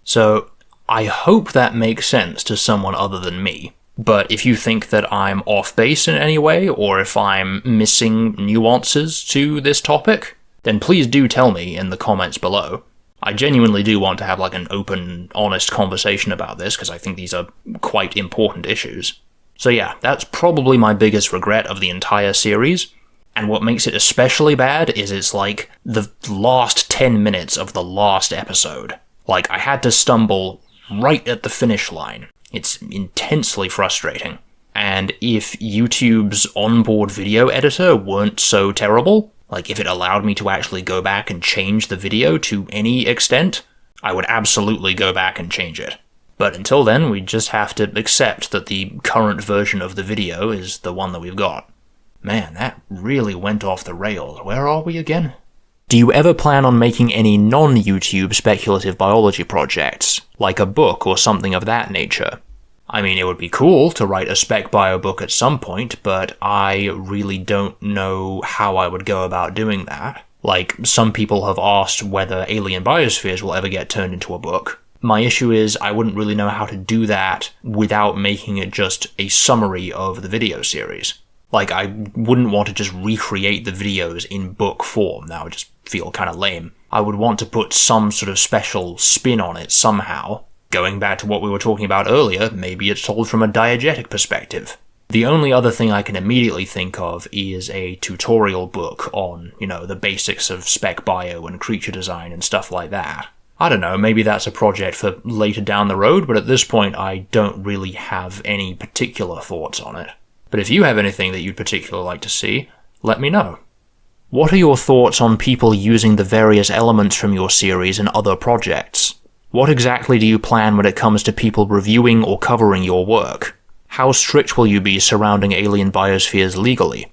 So I hope that makes sense to someone other than me. But if you think that I'm off base in any way, or if I'm missing nuances to this topic, then please do tell me in the comments below. I genuinely do want to have like an open, honest conversation about this, because I think these are quite important issues. So yeah, that's probably my biggest regret of the entire series, and what makes it especially bad is it's like the last 10 minutes of the last episode. Like, I had to stumble right at the finish line. It's intensely frustrating. And if YouTube's onboard video editor weren't so terrible, like if it allowed me to actually go back and change the video to any extent, I would absolutely go back and change it. But until then, we just have to accept that the current version of the video is the one that we've got. Man, that really went off the rails. Where are we again? Do you ever plan on making any non-YouTube speculative biology projects, like a book or something of that nature? I mean, it would be cool to write a spec bio book at some point, but I really don't know how I would go about doing that. Like, some people have asked whether Alien Biospheres will ever get turned into a book. My issue is I wouldn't really know how to do that without making it just a summary of the video series. Like, I wouldn't want to just recreate the videos in book form. That would just feel kind of lame. I would want to put some sort of special spin on it somehow. Going back to what we were talking about earlier, maybe it's told from a diegetic perspective. The only other thing I can immediately think of is a tutorial book on, you know, the basics of spec bio and creature design and stuff like that. I don't know, maybe that's a project for later down the road, but at this point I don't really have any particular thoughts on it. But if you have anything that you'd particularly like to see, let me know. What are your thoughts on people using the various elements from your series in other projects? What exactly do you plan when it comes to people reviewing or covering your work? How strict will you be surrounding Alien Biospheres legally?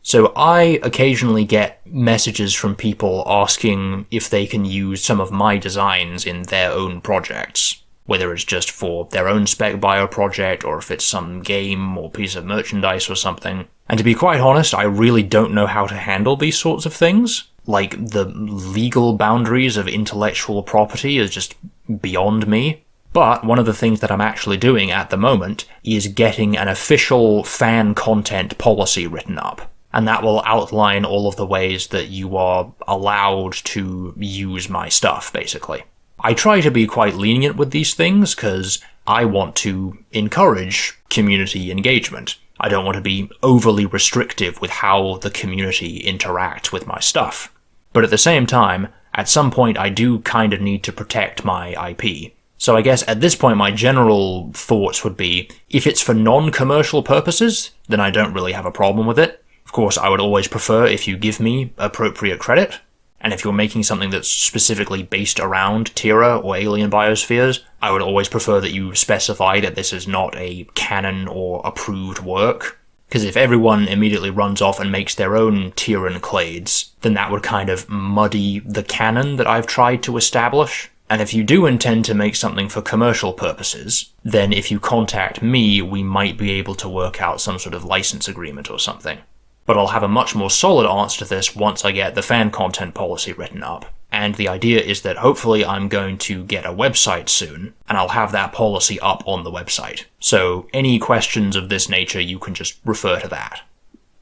So I occasionally get messages from people asking if they can use some of my designs in their own projects, whether it's just for their own spec bio project or if it's some game or piece of merchandise or something. And to be quite honest, I really don't know how to handle these sorts of things. Like, the legal boundaries of intellectual property is just beyond me. But one of the things that I'm actually doing at the moment is getting an official fan content policy written up. And that will outline all of the ways that you are allowed to use my stuff, basically. I try to be quite lenient with these things because I want to encourage community engagement. I don't want to be overly restrictive with how the community interact with my stuff. But at the same time, at some point I do kind of need to protect my IP. So I guess at this point my general thoughts would be, if it's for non-commercial purposes, then I don't really have a problem with it. Of course, I would always prefer if you give me appropriate credit. And if you're making something that's specifically based around Tira or Alien Biospheres, I would always prefer that you specify that this is not a canon or approved work. Because if everyone immediately runs off and makes their own Tiran clades, then that would kind of muddy the canon that I've tried to establish. And if you do intend to make something for commercial purposes, then if you contact me, we might be able to work out some sort of license agreement or something. But I'll have a much more solid answer to this once I get the fan content policy written up. And the idea is that hopefully I'm going to get a website soon, and I'll have that policy up on the website. So any questions of this nature, you can just refer to that.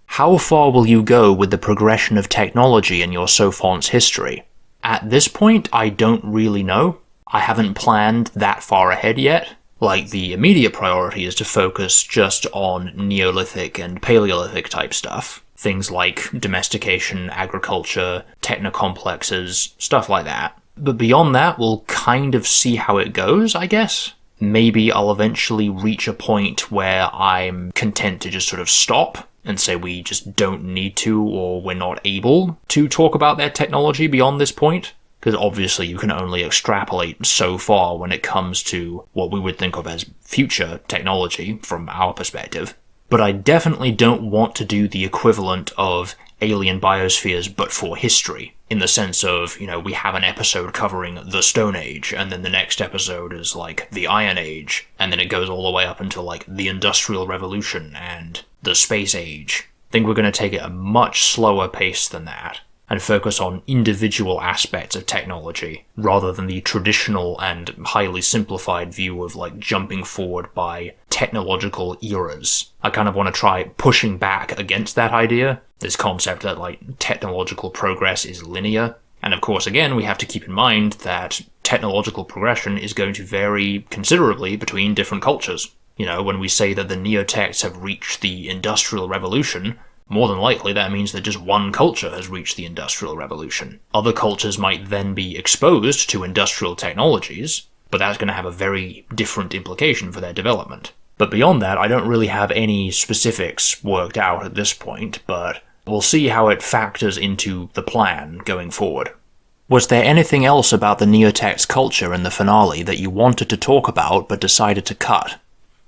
How far will you go with the progression of technology in your Sophont's history? At this point, I don't really know. I haven't planned that far ahead yet. Like, the immediate priority is to focus just on Neolithic and Paleolithic type stuff. things like domestication, agriculture, technocomplexes, stuff like that. But beyond that, we'll kind of see how it goes, I guess. Maybe I'll eventually reach a point where I'm content to just sort of stop and say we just don't need to, or we're not able to talk about their technology beyond this point. Because obviously you can only extrapolate so far when it comes to what we would think of as future technology from our perspective. But I definitely don't want to do the equivalent of Alien Biospheres but for history, in the sense of, we have an episode covering the Stone Age, and then the next episode is like the Iron Age, and then it goes all the way up until like the Industrial Revolution and the Space Age. I think we're going to take it a much slower pace than that, and focus on individual aspects of technology, rather than the traditional and highly simplified view of like jumping forward by technological eras. I kind of want to try pushing back against that idea, this concept that like technological progress is linear. And of course, again, we have to keep in mind that technological progression is going to vary considerably between different cultures. When we say that the neotects have reached the Industrial Revolution, more than likely that means that just one culture has reached the Industrial Revolution. Other cultures might then be exposed to industrial technologies, but that's going to have a very different implication for their development. But beyond that, I don't really have any specifics worked out at this point, but we'll see how it factors into the plan going forward. Was there anything else about the neotects culture in the finale that you wanted to talk about but decided to cut?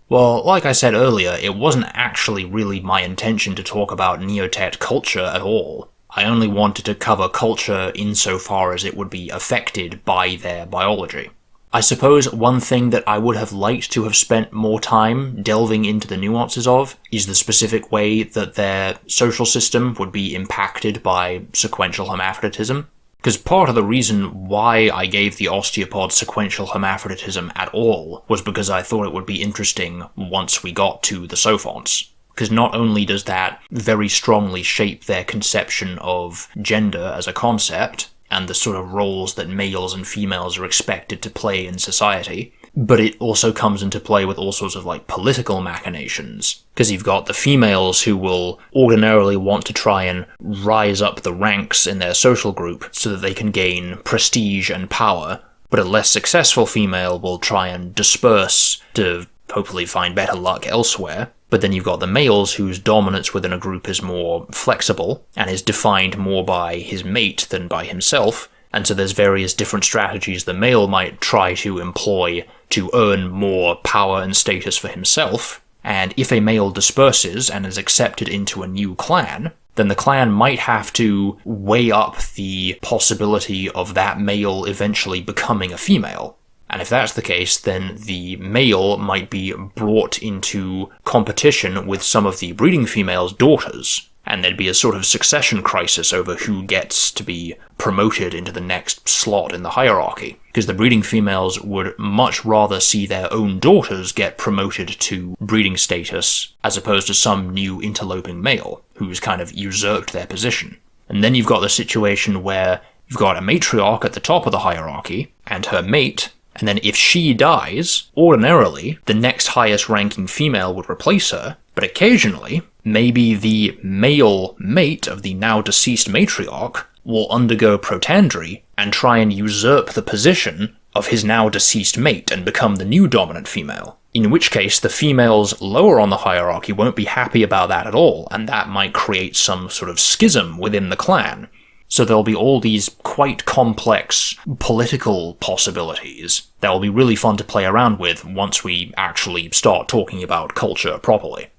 Well, like I said earlier, it wasn't actually really my intention to talk about neotect culture at all. I only wanted to cover culture insofar as it would be affected by their biology. I suppose one thing that I would have liked to have spent more time delving into the nuances of is the specific way that their social system would be impacted by sequential hermaphroditism. Because part of the reason why I gave the osteopod sequential hermaphroditism at all was because I thought it would be interesting once we got to the sophonts. Because not only does that very strongly shape their conception of gender as a concept, and the sort of roles that males and females are expected to play in society, but it also comes into play with all sorts of like political machinations. Because you've got the females who will ordinarily want to try and rise up the ranks in their social group so that they can gain prestige and power, but a less successful female will try and disperse to hopefully find better luck elsewhere. But then you've got the males whose dominance within a group is more flexible and is defined more by his mate than by himself, and so there's various different strategies the male might try to employ to earn more power and status for himself. And if a male disperses and is accepted into a new clan, then the clan might have to weigh up the possibility of that male eventually becoming a female. And if that's the case, then the male might be brought into competition with some of the breeding female's daughters, and there'd be a sort of succession crisis over who gets to be promoted into the next slot in the hierarchy, because the breeding females would much rather see their own daughters get promoted to breeding status, as opposed to some new interloping male, who's kind of usurped their position. And then you've got the situation where you've got a matriarch at the top of the hierarchy, and her mate, and then if she dies, ordinarily, the next highest ranking female would replace her, but occasionally, maybe the male mate of the now deceased matriarch will undergo protandry and try and usurp the position of his now deceased mate and become the new dominant female. In which case, the females lower on the hierarchy won't be happy about that at all, and that might create some sort of schism within the clan. So there'll be all these quite complex political possibilities that will be really fun to play around with once we actually start talking about culture properly.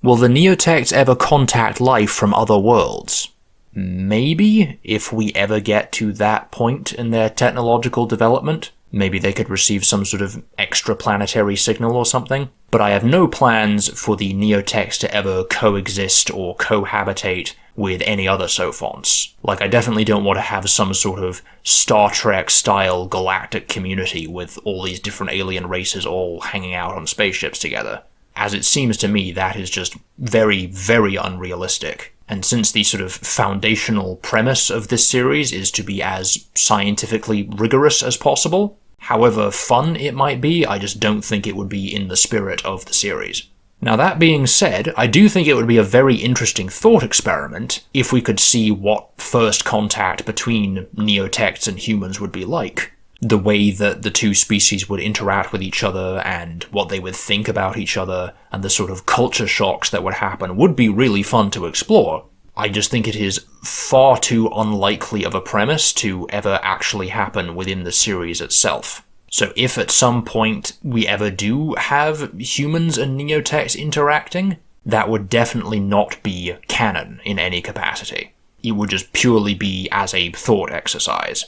Will the neotects ever contact life from other worlds? Maybe, if we ever get to that point in their technological development. Maybe they could receive some sort of extraplanetary signal or something. But I have no plans for the neotects to ever coexist or cohabitate with any other sophonts. Like, I definitely don't want to have some sort of Star Trek-style galactic community with all these different alien races all hanging out on spaceships together. As it seems to me, that is just very, very unrealistic. And since the sort of foundational premise of this series is to be as scientifically rigorous as possible, however fun it might be, I just don't think it would be in the spirit of the series. Now that being said, I do think it would be a very interesting thought experiment if we could see what first contact between neotects and humans would be like. The way that the two species would interact with each other and what they would think about each other and the sort of culture shocks that would happen would be really fun to explore. I just think it is far too unlikely of a premise to ever actually happen within the series itself. So if at some point we ever do have humans and neotects interacting, that would definitely not be canon in any capacity. It would just purely be as a thought exercise.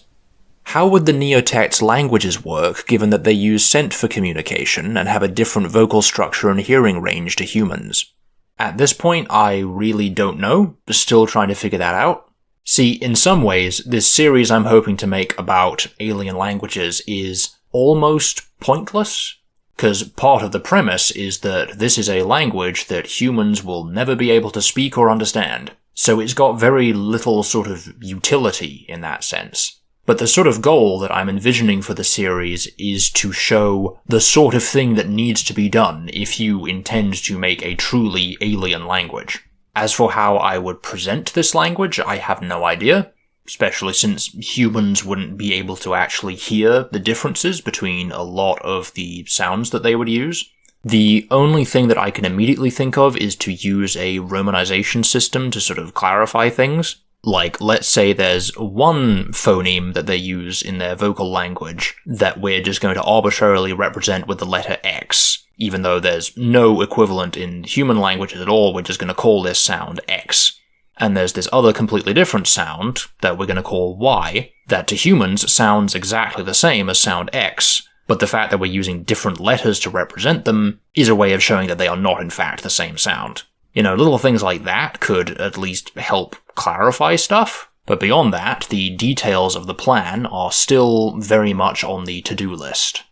How would the neotects' languages work, given that they use scent for communication and have a different vocal structure and hearing range to humans? At this point, I really don't know, still trying to figure that out. See, in some ways, this series I'm hoping to make about alien languages is almost pointless, because part of the premise is that this is a language that humans will never be able to speak or understand, so it's got very little sort of utility in that sense. But the sort of goal that I'm envisioning for the series is to show the sort of thing that needs to be done if you intend to make a truly alien language. As for how I would present this language, I have no idea, especially since humans wouldn't be able to actually hear the differences between a lot of the sounds that they would use. The only thing that I can immediately think of is to use a romanization system to sort of clarify things. Like, let's say there's one phoneme that they use in their vocal language that we're just going to arbitrarily represent with the letter X. Even though there's no equivalent in human languages at all, we're just going to call this sound X. And there's this other completely different sound that we're going to call Y, that to humans sounds exactly the same as sound X, but the fact that we're using different letters to represent them is a way of showing that they are not in fact the same sound. You know, little things like that could at least help clarify stuff, but beyond that, the details of the plan are still very much on the to-do list.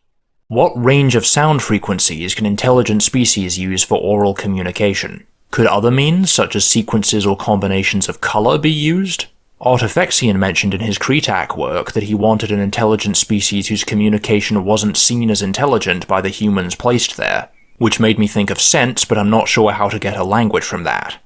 What range of sound frequencies can intelligent species use for oral communication? Could other means, such as sequences or combinations of colour, be used? Artifexian mentioned in his Kretak work that he wanted an intelligent species whose communication wasn't seen as intelligent by the humans placed there, which made me think of sense, but I'm not sure how to get a language from that.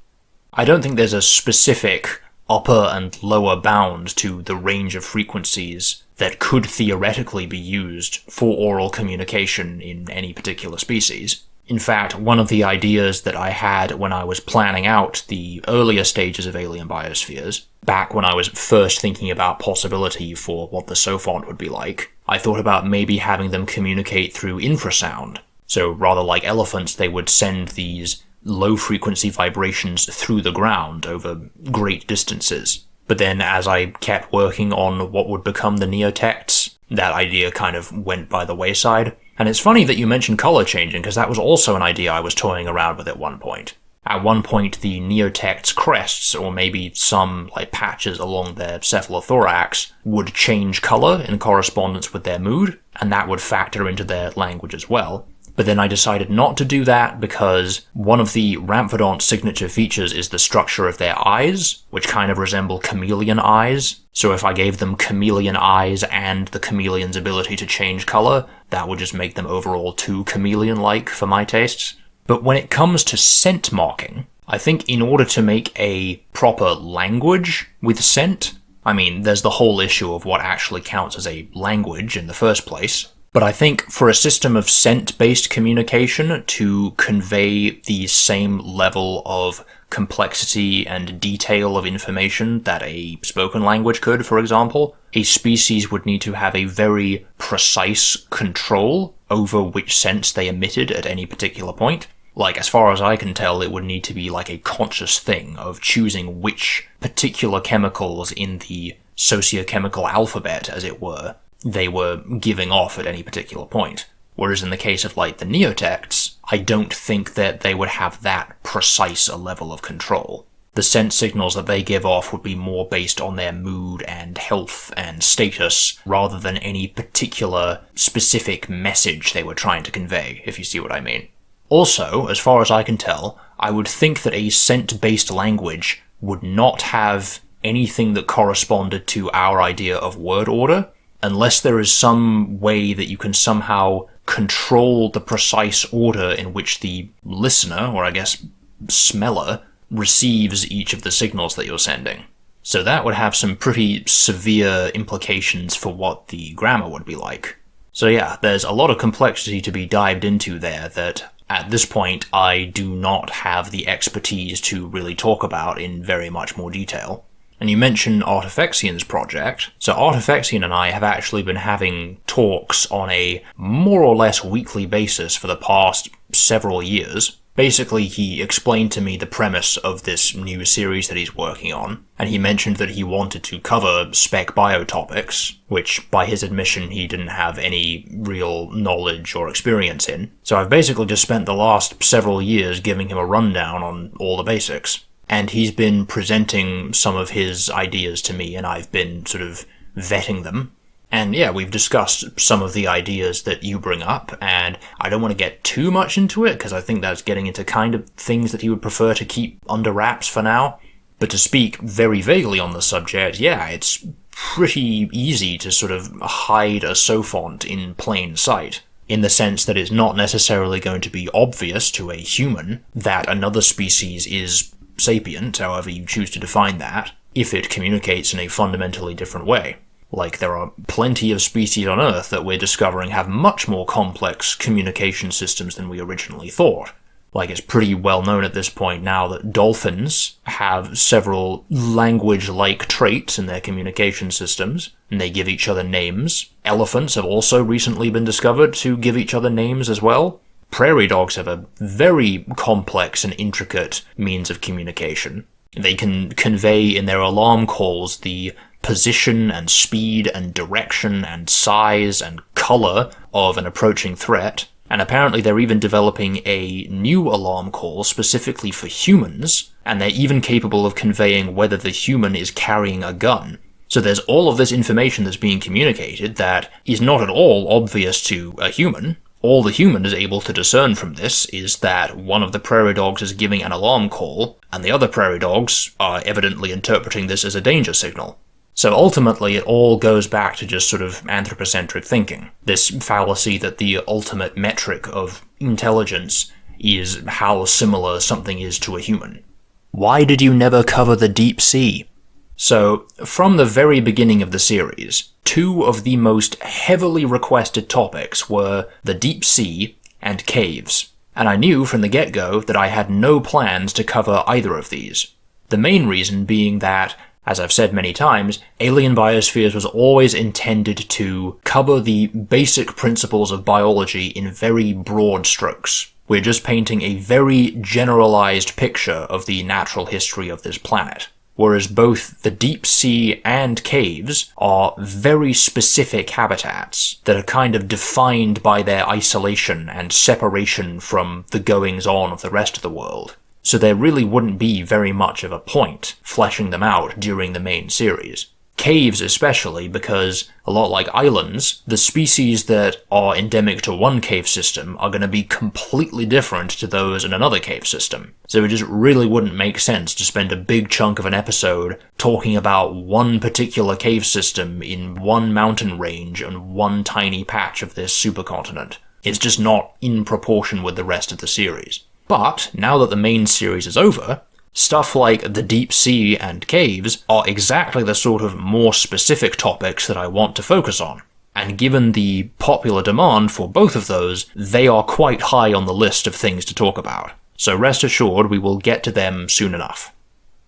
I don't think there's a specific upper and lower bound to the range of frequencies that could theoretically be used for oral communication in any particular species. In fact, one of the ideas that I had when I was planning out the earlier stages of Alien Biospheres, back when I was first thinking about possibility for what the Sophont would be like, I thought about maybe having them communicate through infrasound. So rather like elephants, they would send these low-frequency vibrations through the ground over great distances. But then as I kept working on what would become the neotects, that idea kind of went by the wayside. And it's funny that you mentioned color changing, because that was also an idea I was toying around with at one point. At one point, the neotects' crests, or maybe some like patches along their cephalothorax, would change color in correspondence with their mood, and that would factor into their language as well. But then I decided not to do that because one of the Ramphidonts' signature features is the structure of their eyes, which kind of resemble chameleon eyes. So if I gave them chameleon eyes and the chameleon's ability to change color, that would just make them overall too chameleon-like for my tastes. But when it comes to scent marking, I think in order to make a proper language with scent, I mean, there's the whole issue of what actually counts as a language in the first place. But I think for a system of scent-based communication to convey the same level of complexity and detail of information that a spoken language could, for example, a species would need to have a very precise control over which scents they emitted at any particular point. Like, as far as I can tell, it would need to be like a conscious thing of choosing which particular chemicals in the sociochemical alphabet, as it were, they were giving off at any particular point. Whereas in the case of, like, the neotects, I don't think that they would have that precise a level of control. The sense signals that they give off would be more based on their mood and health and status, rather than any particular specific message they were trying to convey, if you see what I mean. Also, as far as I can tell, I would think that a scent-based language would not have anything that corresponded to our idea of word order, unless there is some way that you can somehow control the precise order in which the listener, or I guess smeller, receives each of the signals that you're sending. So that would have some pretty severe implications for what the grammar would be like. So yeah, there's a lot of complexity to be dived into there that at this point I do not have the expertise to really talk about in very much more detail. And you mentioned Artifexian's project. So Artifexian and I have actually been having talks on a more or less weekly basis for the past several years. Basically, he explained to me the premise of this new series that he's working on, and he mentioned that he wanted to cover specbio topics, which, by his admission, he didn't have any real knowledge or experience in. So I've basically just spent the last several years giving him a rundown on all the basics. And he's been presenting some of his ideas to me, and I've been sort of vetting them. And yeah, we've discussed some of the ideas that you bring up, and I don't want to get too much into it, because I think that's getting into kind of things that he would prefer to keep under wraps for now. But to speak very vaguely on the subject, yeah, it's pretty easy to sort of hide a sophont in plain sight, in the sense that it's not necessarily going to be obvious to a human that another species is sapient, however you choose to define that, if it communicates in a fundamentally different way. Like, there are plenty of species on Earth that we're discovering have much more complex communication systems than we originally thought. Like, it's pretty well known at this point now that dolphins have several language-like traits in their communication systems, and they give each other names. Elephants have also recently been discovered to give each other names as well. Prairie dogs have a very complex and intricate means of communication. They can convey in their alarm calls the position and speed and direction and size and color of an approaching threat, and apparently they're even developing a new alarm call specifically for humans, and they're even capable of conveying whether the human is carrying a gun. So there's all of this information that's being communicated that is not at all obvious to a human. All the human is able to discern from this is that one of the prairie dogs is giving an alarm call, and the other prairie dogs are evidently interpreting this as a danger signal. So ultimately it all goes back to just sort of anthropocentric thinking. This fallacy that the ultimate metric of intelligence is how similar something is to a human. Why did you never cover the deep sea? So, from the very beginning of the series, two of the most heavily requested topics were the deep sea and caves. And I knew from the get-go that I had no plans to cover either of these. The main reason being that, as I've said many times, Alien Biospheres was always intended to cover the basic principles of biology in very broad strokes. We're just painting a very generalized picture of the natural history of this planet. Whereas both the deep sea and caves are very specific habitats that are kind of defined by their isolation and separation from the goings-on of the rest of the world. So there really wouldn't be very much of a point fleshing them out during the main series. Caves especially, because, a lot like islands, the species that are endemic to one cave system are going to be completely different to those in another cave system. So it just really wouldn't make sense to spend a big chunk of an episode talking about one particular cave system in one mountain range and one tiny patch of this supercontinent. It's just not in proportion with the rest of the series. But, now that the main series is over, stuff like the deep sea and caves are exactly the sort of more specific topics that I want to focus on. And given the popular demand for both of those, they are quite high on the list of things to talk about. So rest assured we will get to them soon enough.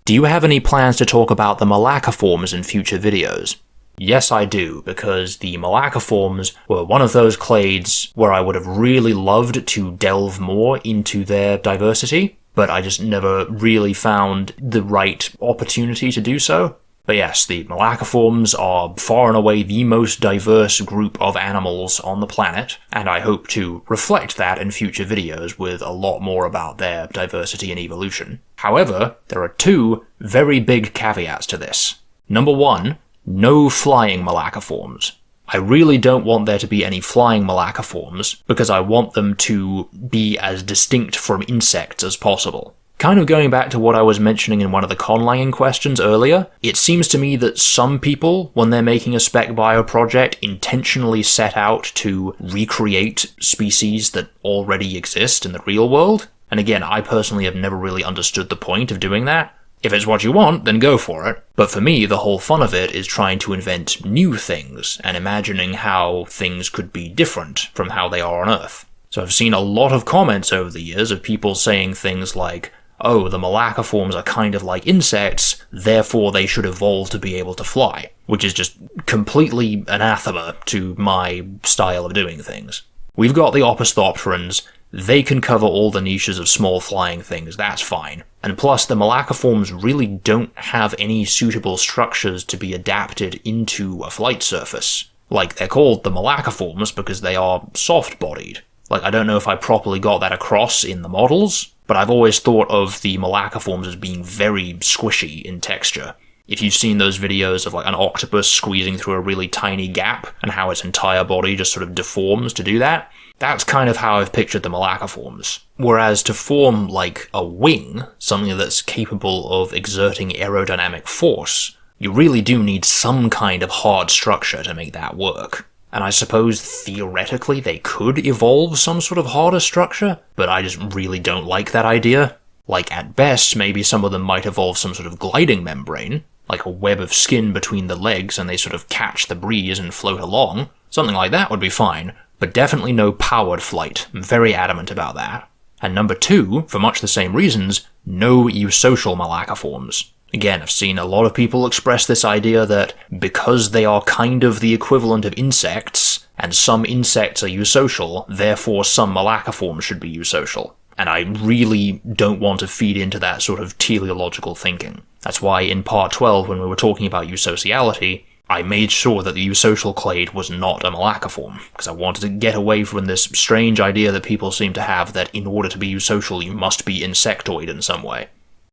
Do you have any plans to talk about the malacoforms in future videos? Yes, I do, because the malacoforms were one of those clades where I would have really loved to delve more into their diversity, but I just never really found the right opportunity to do so. But yes, the malacoforms are far and away the most diverse group of animals on the planet, and I hope to reflect that in future videos with a lot more about their diversity and evolution. However, there are two very big caveats to this. Number one, no flying malacoforms. I really don't want there to be any flying malacoforms, because I want them to be as distinct from insects as possible. Kind of going back to what I was mentioning in one of the conlanging questions earlier, it seems to me that some people, when they're making a specbio project, intentionally set out to recreate species that already exist in the real world. And again, I personally have never really understood the point of doing that. If it's what you want, then go for it. But for me, the whole fun of it is trying to invent new things and imagining how things could be different from how they are on Earth. So I've seen a lot of comments over the years of people saying things like, oh, the malacoforms are kind of like insects, therefore they should evolve to be able to fly, which is just completely anathema to my style of doing things. We've got the Opisthophorans, they can cover all the niches of small flying things, that's fine. And plus, the malacoforms really don't have any suitable structures to be adapted into a flight surface. Like, they're called the malacoforms because they are soft-bodied. Like, I don't know if I properly got that across in the models, but I've always thought of the malacoforms as being very squishy in texture. If you've seen those videos of like an octopus squeezing through a really tiny gap and how its entire body just sort of deforms to do that, that's kind of how I've pictured the malacoforms. Whereas to form like a wing, something that's capable of exerting aerodynamic force, you really do need some kind of hard structure to make that work. And I suppose theoretically they could evolve some sort of harder structure, but I just really don't like that idea. Like at best, maybe some of them might evolve some sort of gliding membrane, like a web of skin between the legs and they sort of catch the breeze and float along. Something like that would be fine, but definitely no powered flight. I'm very adamant about that. And number 2, for much the same reasons, no eusocial malacoforms. Again, I've seen a lot of people express this idea that because they are kind of the equivalent of insects, and some insects are eusocial, therefore some malacoforms should be eusocial. And I really don't want to feed into that sort of teleological thinking. That's why in part 12, when we were talking about eusociality, I made sure that the eusocial clade was not a malacoform, because I wanted to get away from this strange idea that people seem to have that in order to be eusocial you must be insectoid in some way.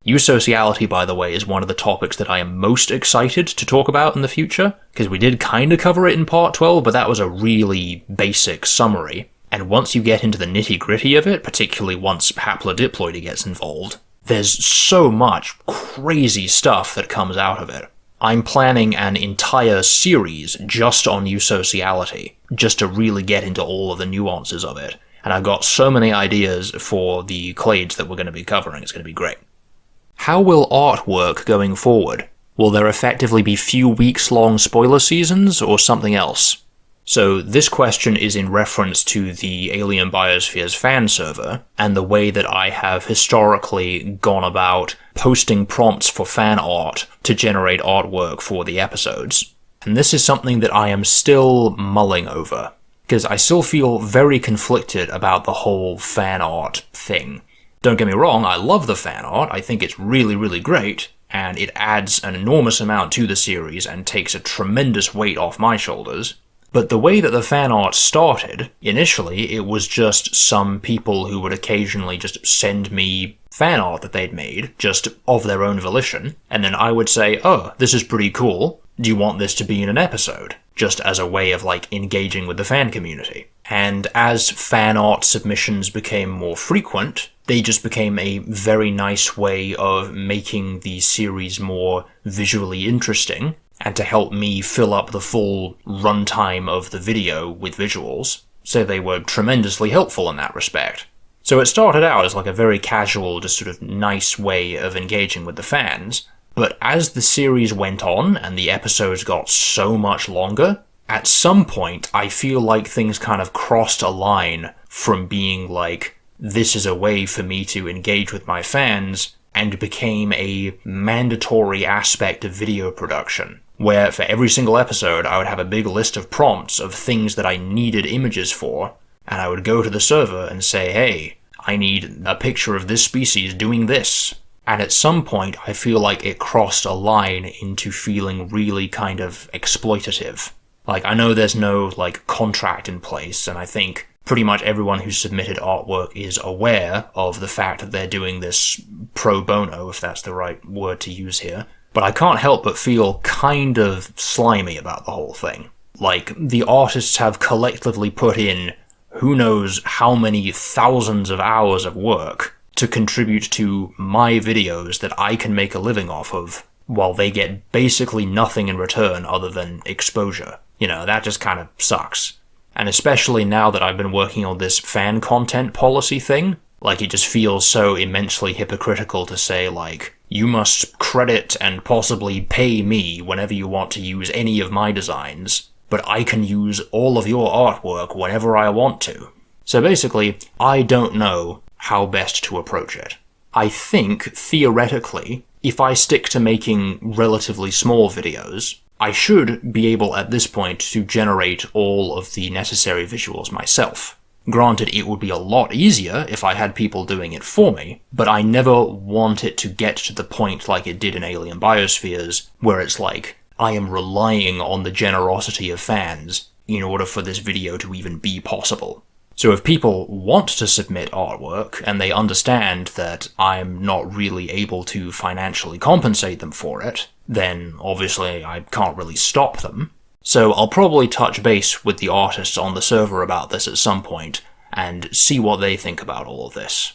Eusociality, by the way, is one of the topics that I am most excited to talk about in the future, because we did kind of cover it in part 12, but that was a really basic summary. And once you get into the nitty-gritty of it, particularly once haplodiploidy gets involved, there's so much crazy stuff that comes out of it. I'm planning an entire series just on eusociality, just to really get into all of the nuances of it. And I've got so many ideas for the clades that we're going to be covering, it's going to be great. How will art work going forward? Will there effectively be few weeks-long spoiler seasons, or something else? So this question is in reference to the Alien Biospheres fan server, and the way that I have historically gone about posting prompts for fan art to generate artwork for the episodes. And this is something that I am still mulling over, because I still feel very conflicted about the whole fan art thing. Don't get me wrong, I love the fan art, I think it's really, really great, and it adds an enormous amount to the series and takes a tremendous weight off my shoulders. But the way that the fan art started, initially, it was just some people who would occasionally just send me fan art that they'd made, just of their own volition, and then I would say, oh, this is pretty cool, do you want this to be in an episode? Just as a way of, like, engaging with the fan community. And as fan art submissions became more frequent, they just became a very nice way of making the series more visually interesting, and to help me fill up the full runtime of the video with visuals, so they were tremendously helpful in that respect. So it started out as like a very casual, just sort of nice way of engaging with the fans, but as the series went on and the episodes got so much longer, at some point I feel like things kind of crossed a line from being like, this is a way for me to engage with my fans, and became a mandatory aspect of video production, where for every single episode I would have a big list of prompts of things that I needed images for, and I would go to the server and say, hey, I need a picture of this species doing this. And at some point I feel like it crossed a line into feeling really kind of exploitative. Like, I know there's no, like, contract in place, and I think pretty much everyone who's submitted artwork is aware of the fact that they're doing this pro bono, if that's the right word to use here. But I can't help but feel kind of slimy about the whole thing. Like, the artists have collectively put in who knows how many thousands of hours of work, to contribute to my videos that I can make a living off of, while they get basically nothing in return other than exposure. You know, that just kind of sucks. And especially now that I've been working on this fan content policy thing, like, it just feels so immensely hypocritical to say, like, you must credit and possibly pay me whenever you want to use any of my designs, but I can use all of your artwork whenever I want to. So basically, I don't know how best to approach it. I think, theoretically, if I stick to making relatively small videos, I should be able at this point to generate all of the necessary visuals myself. Granted, it would be a lot easier if I had people doing it for me, but I never want it to get to the point like it did in Alien Biospheres, where it's like, I am relying on the generosity of fans in order for this video to even be possible. So if people want to submit artwork, and they understand that I'm not really able to financially compensate them for it, then obviously I can't really stop them. So I'll probably touch base with the artists on the server about this at some point, and see what they think about all of this.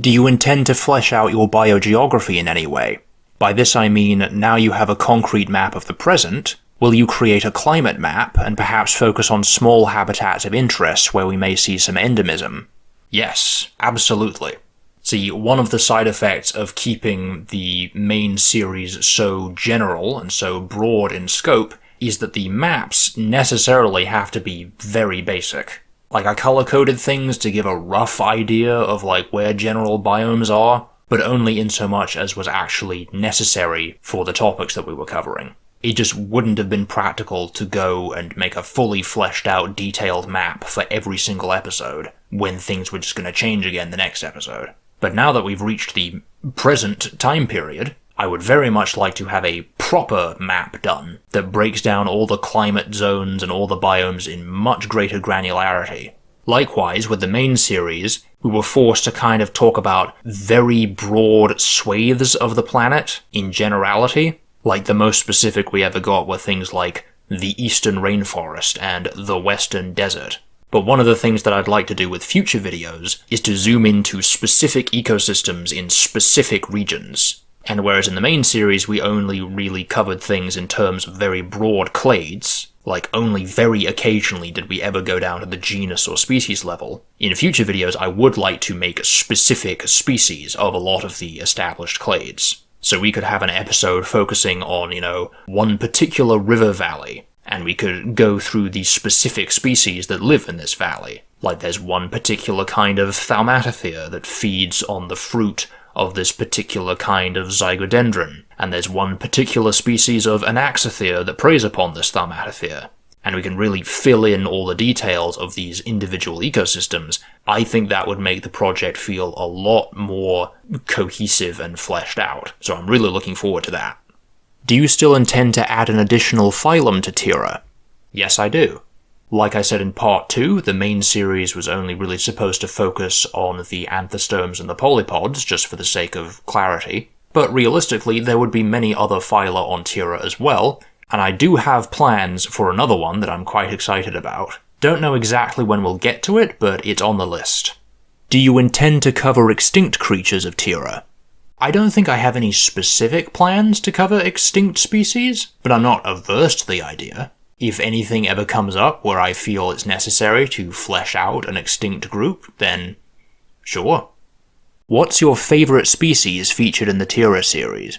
Do you intend to flesh out your biogeography in any way? By this I mean, now you have a concrete map of the present, will you create a climate map, and perhaps focus on small habitats of interest where we may see some endemism? Yes, absolutely. See, one of the side effects of keeping the main series so general and so broad in scope is that the maps necessarily have to be very basic. Like, I color-coded things to give a rough idea of, like, where general biomes are, but only in so much as was actually necessary for the topics that we were covering. It just wouldn't have been practical to go and make a fully fleshed out detailed map for every single episode, when things were just going to change again the next episode. But now that we've reached the present time period, I would very much like to have a proper map done that breaks down all the climate zones and all the biomes in much greater granularity. Likewise, with the main series, we were forced to kind of talk about very broad swathes of the planet in generality. Like, the most specific we ever got were things like the eastern rainforest and the western desert. But one of the things that I'd like to do with future videos is to zoom into specific ecosystems in specific regions. And whereas in the main series we only really covered things in terms of very broad clades, like only very occasionally did we ever go down to the genus or species level, in future videos I would like to make specific species of a lot of the established clades. So we could have an episode focusing on, you know, one particular river valley, and we could go through the specific species that live in this valley. Like, there's one particular kind of thaumatothera that feeds on the fruit of this particular kind of zygodendron, and there's one particular species of anaxothera that preys upon this thaumatothera. And we can really fill in all the details of these individual ecosystems. I think that would make the project feel a lot more cohesive and fleshed out, so I'm really looking forward to that. Do you still intend to add an additional phylum to Tira? Yes, I do. Like I said in part 2, the main series was only really supposed to focus on the anthostomes and the polypods, just for the sake of clarity, but realistically there would be many other phyla on Tira as well, and I do have plans for another one that I'm quite excited about. Don't know exactly when we'll get to it, but it's on the list. Do you intend to cover extinct creatures of Tira? I don't think I have any specific plans to cover extinct species, but I'm not averse to the idea. If anything ever comes up where I feel it's necessary to flesh out an extinct group, then sure. What's your favourite species featured in the Tira series?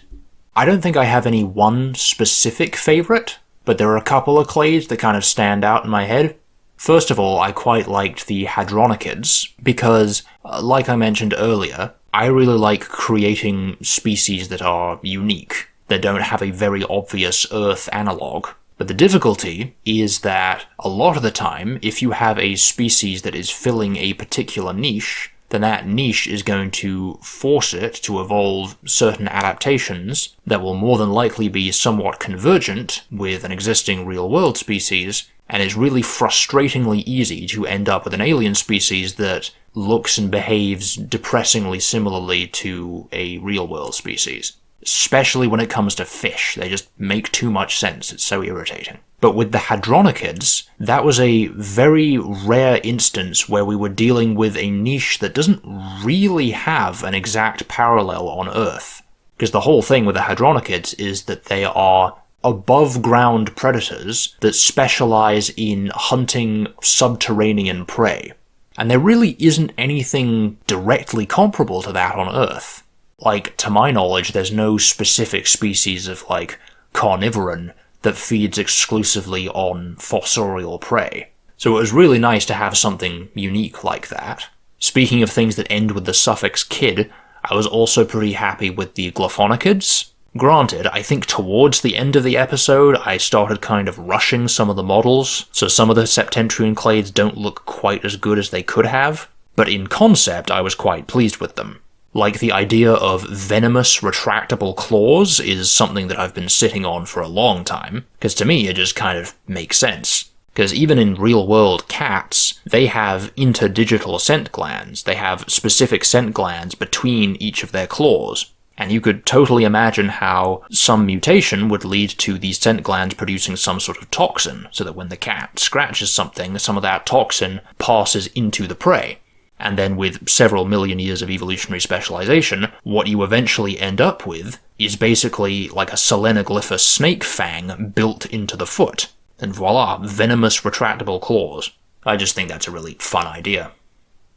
I don't think I have any one specific favourite, but there are a couple of clades that kind of stand out in my head. First of all, I quite liked the hadronychids, because, like I mentioned earlier, I really like creating species that are unique, that don't have a very obvious Earth analogue. But the difficulty is that a lot of the time, if you have a species that is filling a particular niche, then that niche is going to force it to evolve certain adaptations that will more than likely be somewhat convergent with an existing real-world species, and it's really frustratingly easy to end up with an alien species that looks and behaves depressingly similarly to a real-world species. Especially when it comes to fish, they just make too much sense, it's so irritating. But with the hadronichids, that was a very rare instance where we were dealing with a niche that doesn't really have an exact parallel on Earth. Because the whole thing with the hadronichids is that they are above-ground predators that specialize in hunting subterranean prey. And there really isn't anything directly comparable to that on Earth. Like, to my knowledge, there's no specific species of, like, carnivoran that feeds exclusively on fossorial prey. So it was really nice to have something unique like that. Speaking of things that end with the suffix -kid, I was also pretty happy with the glophonichids. Granted, I think towards the end of the episode, I started kind of rushing some of the models, so some of the Septentrian clades don't look quite as good as they could have, but in concept I was quite pleased with them. Like, the idea of venomous, retractable claws is something that I've been sitting on for a long time, because to me it just kind of makes sense. Because even in real-world cats, they have interdigital scent glands. They have specific scent glands between each of their claws. And you could totally imagine how some mutation would lead to these scent glands producing some sort of toxin, so that when the cat scratches something, some of that toxin passes into the prey. And then with several million years of evolutionary specialization, what you eventually end up with is basically like a selenoglyphous snake fang built into the foot. And voila, venomous retractable claws. I just think that's a really fun idea.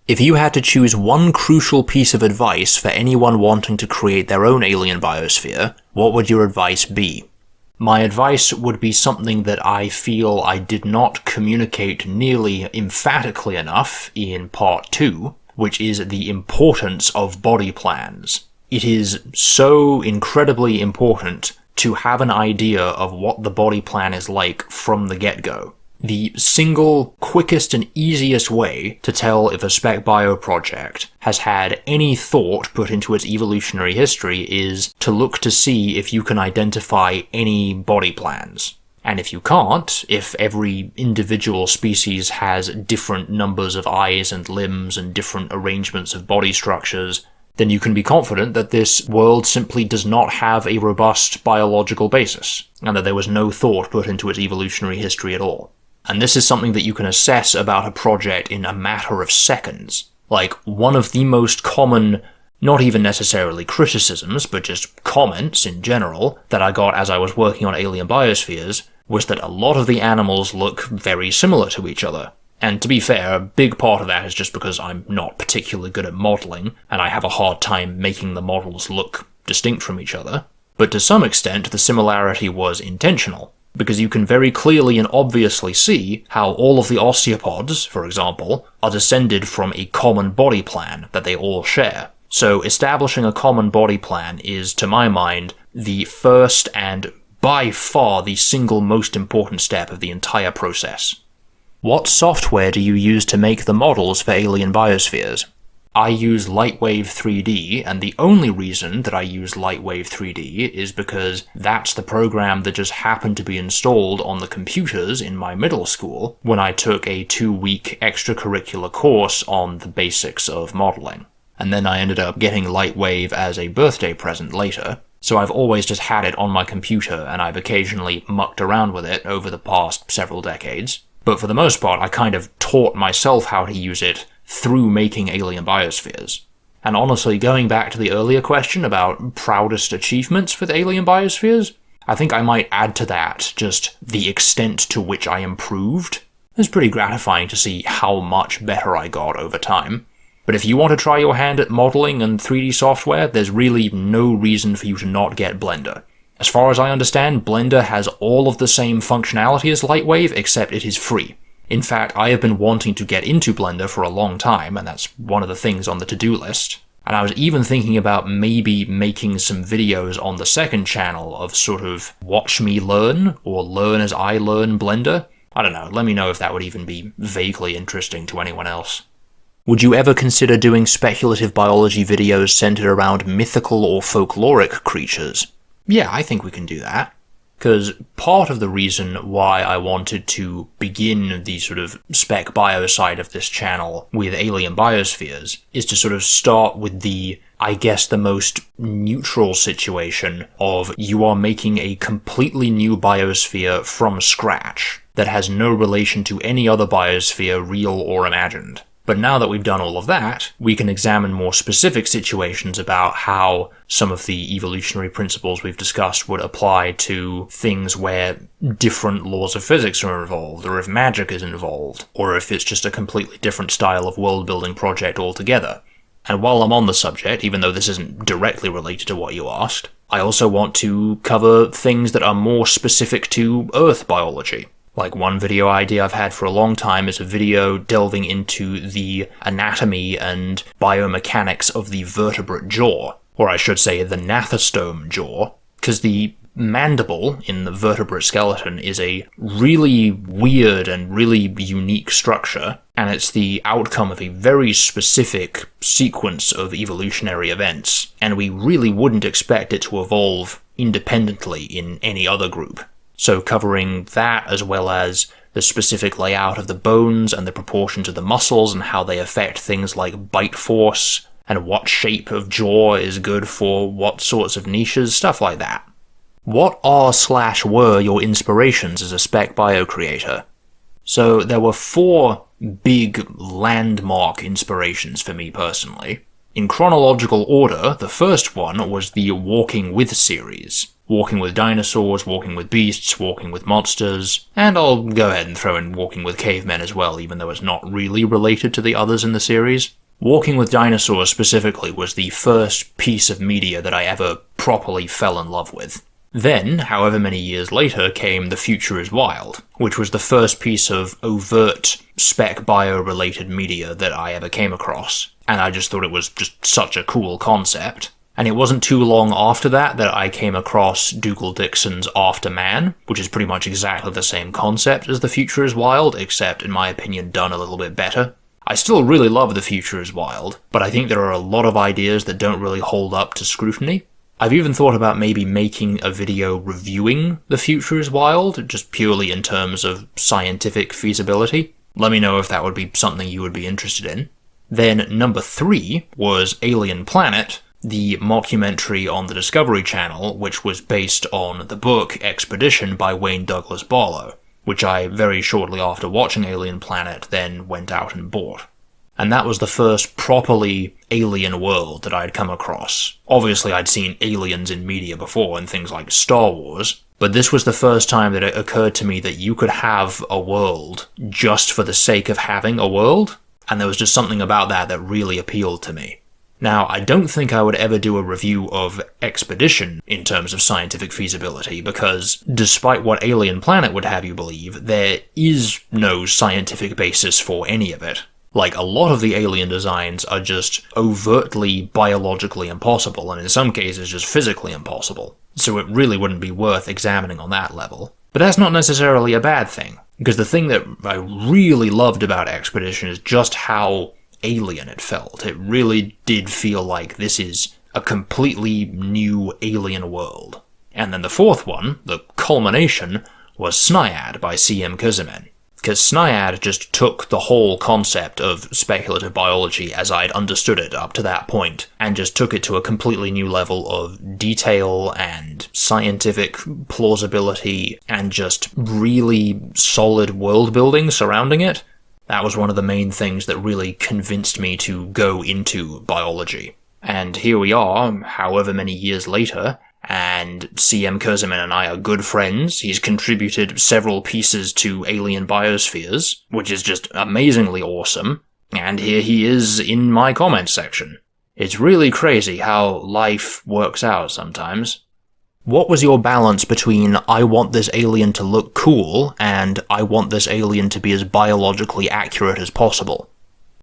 If you had to choose one crucial piece of advice for anyone wanting to create their own alien biosphere, what would your advice be? My advice would be something that I feel I did not communicate nearly emphatically enough in part 2, which is the importance of body plans. It is so incredibly important to have an idea of what the body plan is like from the get-go. The single, quickest and easiest way to tell if a specbio project has had any thought put into its evolutionary history is to look to see if you can identify any body plans. And if you can't, if every individual species has different numbers of eyes and limbs and different arrangements of body structures, then you can be confident that this world simply does not have a robust biological basis, and that there was no thought put into its evolutionary history at all. And this is something that you can assess about a project in a matter of seconds. Like, one of the most common, not even necessarily criticisms, but just comments in general, that I got as I was working on Alien Biospheres, was that a lot of the animals look very similar to each other. And to be fair, a big part of that is just because I'm not particularly good at modelling, and I have a hard time making the models look distinct from each other. But to some extent, the similarity was intentional, because you can very clearly and obviously see how all of the osteopods, for example, are descended from a common body plan that they all share. So establishing a common body plan is, to my mind, the first and by far the single most important step of the entire process. What software do you use to make the models for Alien Biospheres? I use Lightwave 3D, and the only reason that I use Lightwave 3D is because that's the program that just happened to be installed on the computers in my middle school when I took a 2-week extracurricular course on the basics of modeling. And then I ended up getting Lightwave as a birthday present later, so I've always just had it on my computer, and I've occasionally mucked around with it over the past several decades. But for the most part, I kind of taught myself how to use it through making Alien Biospheres. And honestly, going back to the earlier question about proudest achievements with Alien Biospheres, I think I might add to that just the extent to which I improved. It's pretty gratifying to see how much better I got over time. But if you want to try your hand at modeling and 3D software, there's really no reason for you to not get Blender. As far as I understand, Blender has all of the same functionality as Lightwave, except it is free. In fact, I have been wanting to get into Blender for a long time, and that's one of the things on the to-do list. And I was even thinking about maybe making some videos on the second channel of sort of watch me learn, or learn as I learn Blender. I don't know, let me know if that would even be vaguely interesting to anyone else. Would you ever consider doing speculative biology videos centered around mythical or folkloric creatures? Yeah, I think we can do that. Because part of the reason why I wanted to begin the sort of spec bio side of this channel with Alien Biospheres is to sort of start with the most neutral situation of you are making a completely new biosphere from scratch that has no relation to any other biosphere, real or imagined. But now that we've done all of that, we can examine more specific situations about how some of the evolutionary principles we've discussed would apply to things where different laws of physics are involved, or if magic is involved, or if it's just a completely different style of world-building project altogether. And while I'm on the subject, even though this isn't directly related to what you asked, I also want to cover things that are more specific to Earth biology. Like one video idea I've had for a long time is a video delving into the anatomy and biomechanics of the vertebrate jaw, or I should say the gnathostome jaw, because the mandible in the vertebrate skeleton is a really weird and really unique structure, and it's the outcome of a very specific sequence of evolutionary events, and we really wouldn't expect it to evolve independently in any other group. So covering that as well as the specific layout of the bones and the proportions of the muscles and how they affect things like bite force and what shape of jaw is good for what sorts of niches, stuff like that. What are/were your inspirations as a spec bio creator? So there were 4 big landmark inspirations for me personally. In chronological order, the first one was the Walking With series. Walking with dinosaurs, walking with beasts, walking with monsters, and I'll go ahead and throw in walking with cavemen as well, even though it's not really related to the others in the series. Walking with dinosaurs specifically was the first piece of media that I ever properly fell in love with. Then, however many years later, came The Future is Wild, which was the first piece of overt spec bio-related media that I ever came across, and I just thought it was just such a cool concept. And it wasn't too long after that I came across Dougal Dixon's After Man, which is pretty much exactly the same concept as The Future is Wild, except in my opinion done a little bit better. I still really love The Future is Wild, but I think there are a lot of ideas that don't really hold up to scrutiny. I've even thought about maybe making a video reviewing The Future is Wild, just purely in terms of scientific feasibility. Let me know if that would be something you would be interested in. Then number 3 was Alien Planet, the mockumentary on the Discovery Channel, which was based on the book Expedition by Wayne Douglas Barlow, which I very shortly after watching Alien Planet then went out and bought. And that was the first properly alien world that I'd come across. Obviously I'd seen aliens in media before in things like Star Wars, but this was the first time that it occurred to me that you could have a world just for the sake of having a world, and there was just something about that that really appealed to me. Now, I don't think I would ever do a review of Expedition in terms of scientific feasibility, because despite what Alien Planet would have you believe, there is no scientific basis for any of it. Like, a lot of the alien designs are just overtly biologically impossible, and in some cases just physically impossible. So it really wouldn't be worth examining on that level. But that's not necessarily a bad thing, because the thing that I really loved about Expedition is just how alien it felt. It really did feel like this is a completely new alien world. And then the 4th one, the culmination, was Snyad by C.M. Kuzimin. Because Snyad just took the whole concept of speculative biology as I'd understood it up to that point, and just took it to a completely new level of detail and scientific plausibility and just really solid world building surrounding it. That was one of the main things that really convinced me to go into biology. And here we are, however many years later, and C.M. Kuzimin and I are good friends. He's contributed several pieces to Alien Biospheres, which is just amazingly awesome, and here he is in my comments section. It's really crazy how life works out sometimes. What was your balance between I want this alien to look cool and I want this alien to be as biologically accurate as possible?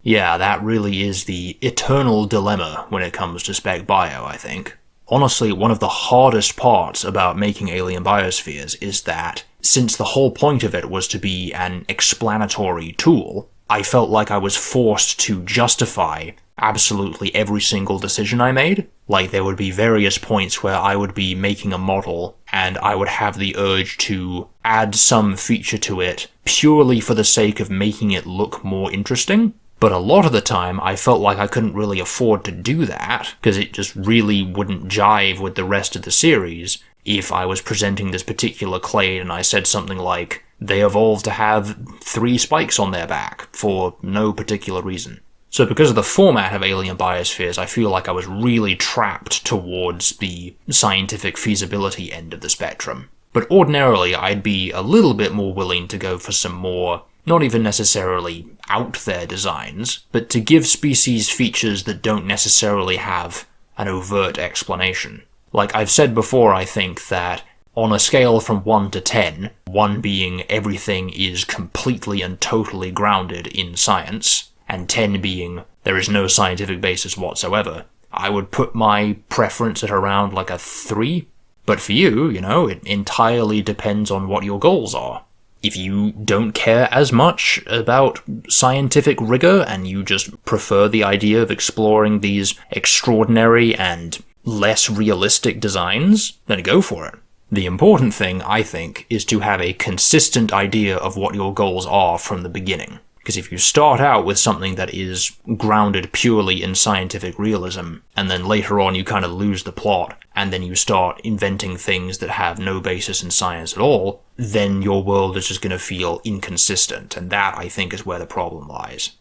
Yeah, that really is the eternal dilemma when it comes to spec bio, I think. Honestly, one of the hardest parts about making Alien Biospheres is that, since the whole point of it was to be an explanatory tool, I felt like I was forced to justify absolutely every single decision I made. Like, there would be various points where I would be making a model, and I would have the urge to add some feature to it purely for the sake of making it look more interesting. But a lot of the time, I felt like I couldn't really afford to do that, because it just really wouldn't jive with the rest of the series if I was presenting this particular clade and I said something like, they evolved to have 3 spikes on their back, for no particular reason. So because of the format of Alien Biospheres, I feel like I was really trapped towards the scientific feasibility end of the spectrum. But ordinarily, I'd be a little bit more willing to go for some more, not even necessarily out there designs, but to give species features that don't necessarily have an overt explanation. Like I've said before, I think that on a scale from 1 to 10, 1 being everything is completely and totally grounded in science, and 10 being there is no scientific basis whatsoever, I would put my preference at around like a 3. But for you, it entirely depends on what your goals are. If you don't care as much about scientific rigor and you just prefer the idea of exploring these extraordinary and less realistic designs, then go for it. The important thing, I think, is to have a consistent idea of what your goals are from the beginning. Because if you start out with something that is grounded purely in scientific realism, and then later on you kind of lose the plot, and then you start inventing things that have no basis in science at all, then your world is just going to feel inconsistent, and that, I think, is where the problem lies.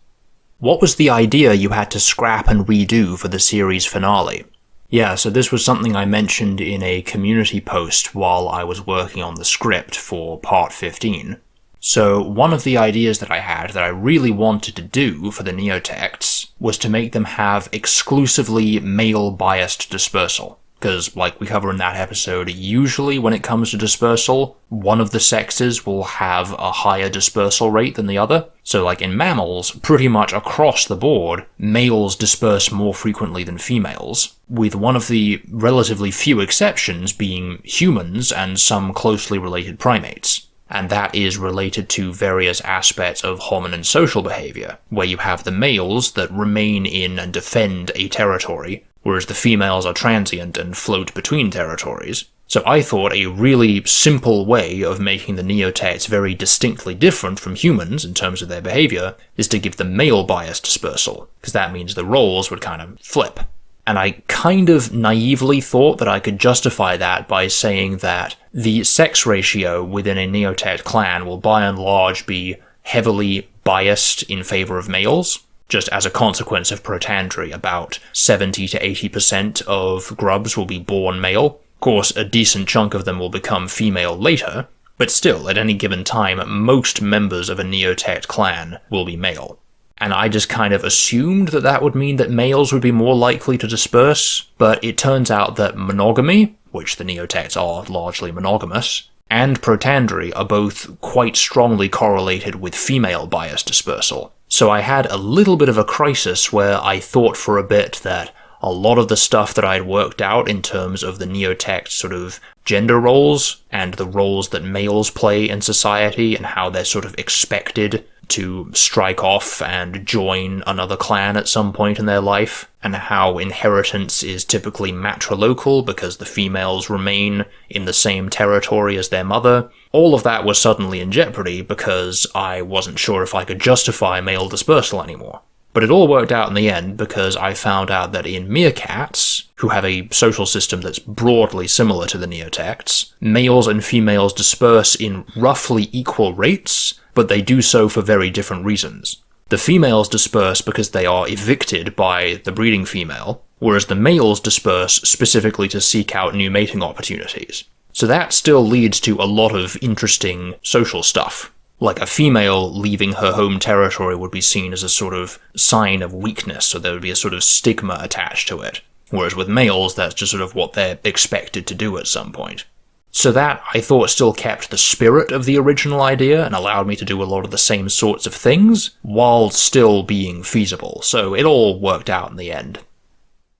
What was the idea you had to scrap and redo for the series finale? Yeah, so this was something I mentioned in a community post while I was working on the script for Part 15. So one of the ideas that I had that I really wanted to do for the neotects was to make them have exclusively male-biased dispersal. Because, like we cover in that episode, usually when it comes to dispersal, one of the sexes will have a higher dispersal rate than the other. So like in mammals, pretty much across the board, males disperse more frequently than females, with one of the relatively few exceptions being humans and some closely related primates. And that is related to various aspects of hominin social behavior, where you have the males that remain in and defend a territory, whereas the females are transient and float between territories. So I thought a really simple way of making the neotects very distinctly different from humans in terms of their behavior is to give them male-biased dispersal, because that means the roles would kind of flip. And I kind of naively thought that I could justify that by saying that the sex ratio within a neotect clan will by and large be heavily biased in favor of males. Just as a consequence of protandry, about 70 to 80% of grubs will be born male. Of course, a decent chunk of them will become female later, but still, at any given time, most members of a neotect clan will be male. And I just kind of assumed that that would mean that males would be more likely to disperse, but it turns out that monogamy, which the neotects are largely monogamous, and protandry are both quite strongly correlated with female bias dispersal. So I had a little bit of a crisis where I thought for a bit that a lot of the stuff that I'd worked out in terms of the neotect sort of gender roles and the roles that males play in society and how they're sort of expected to strike off and join another clan at some point in their life, and how inheritance is typically matrilocal because the females remain in the same territory as their mother. All of that was suddenly in jeopardy because I wasn't sure if I could justify male dispersal anymore. But it all worked out in the end because I found out that in meerkats, who have a social system that's broadly similar to the neotects, males and females disperse in roughly equal rates, but they do so for very different reasons. The females disperse because they are evicted by the breeding female, whereas the males disperse specifically to seek out new mating opportunities. So that still leads to a lot of interesting social stuff. Like a female leaving her home territory would be seen as a sort of sign of weakness, so there would be a sort of stigma attached to it. Whereas with males, that's just sort of what they're expected to do at some point. So that, I thought, still kept the spirit of the original idea and allowed me to do a lot of the same sorts of things, while still being feasible, so it all worked out in the end.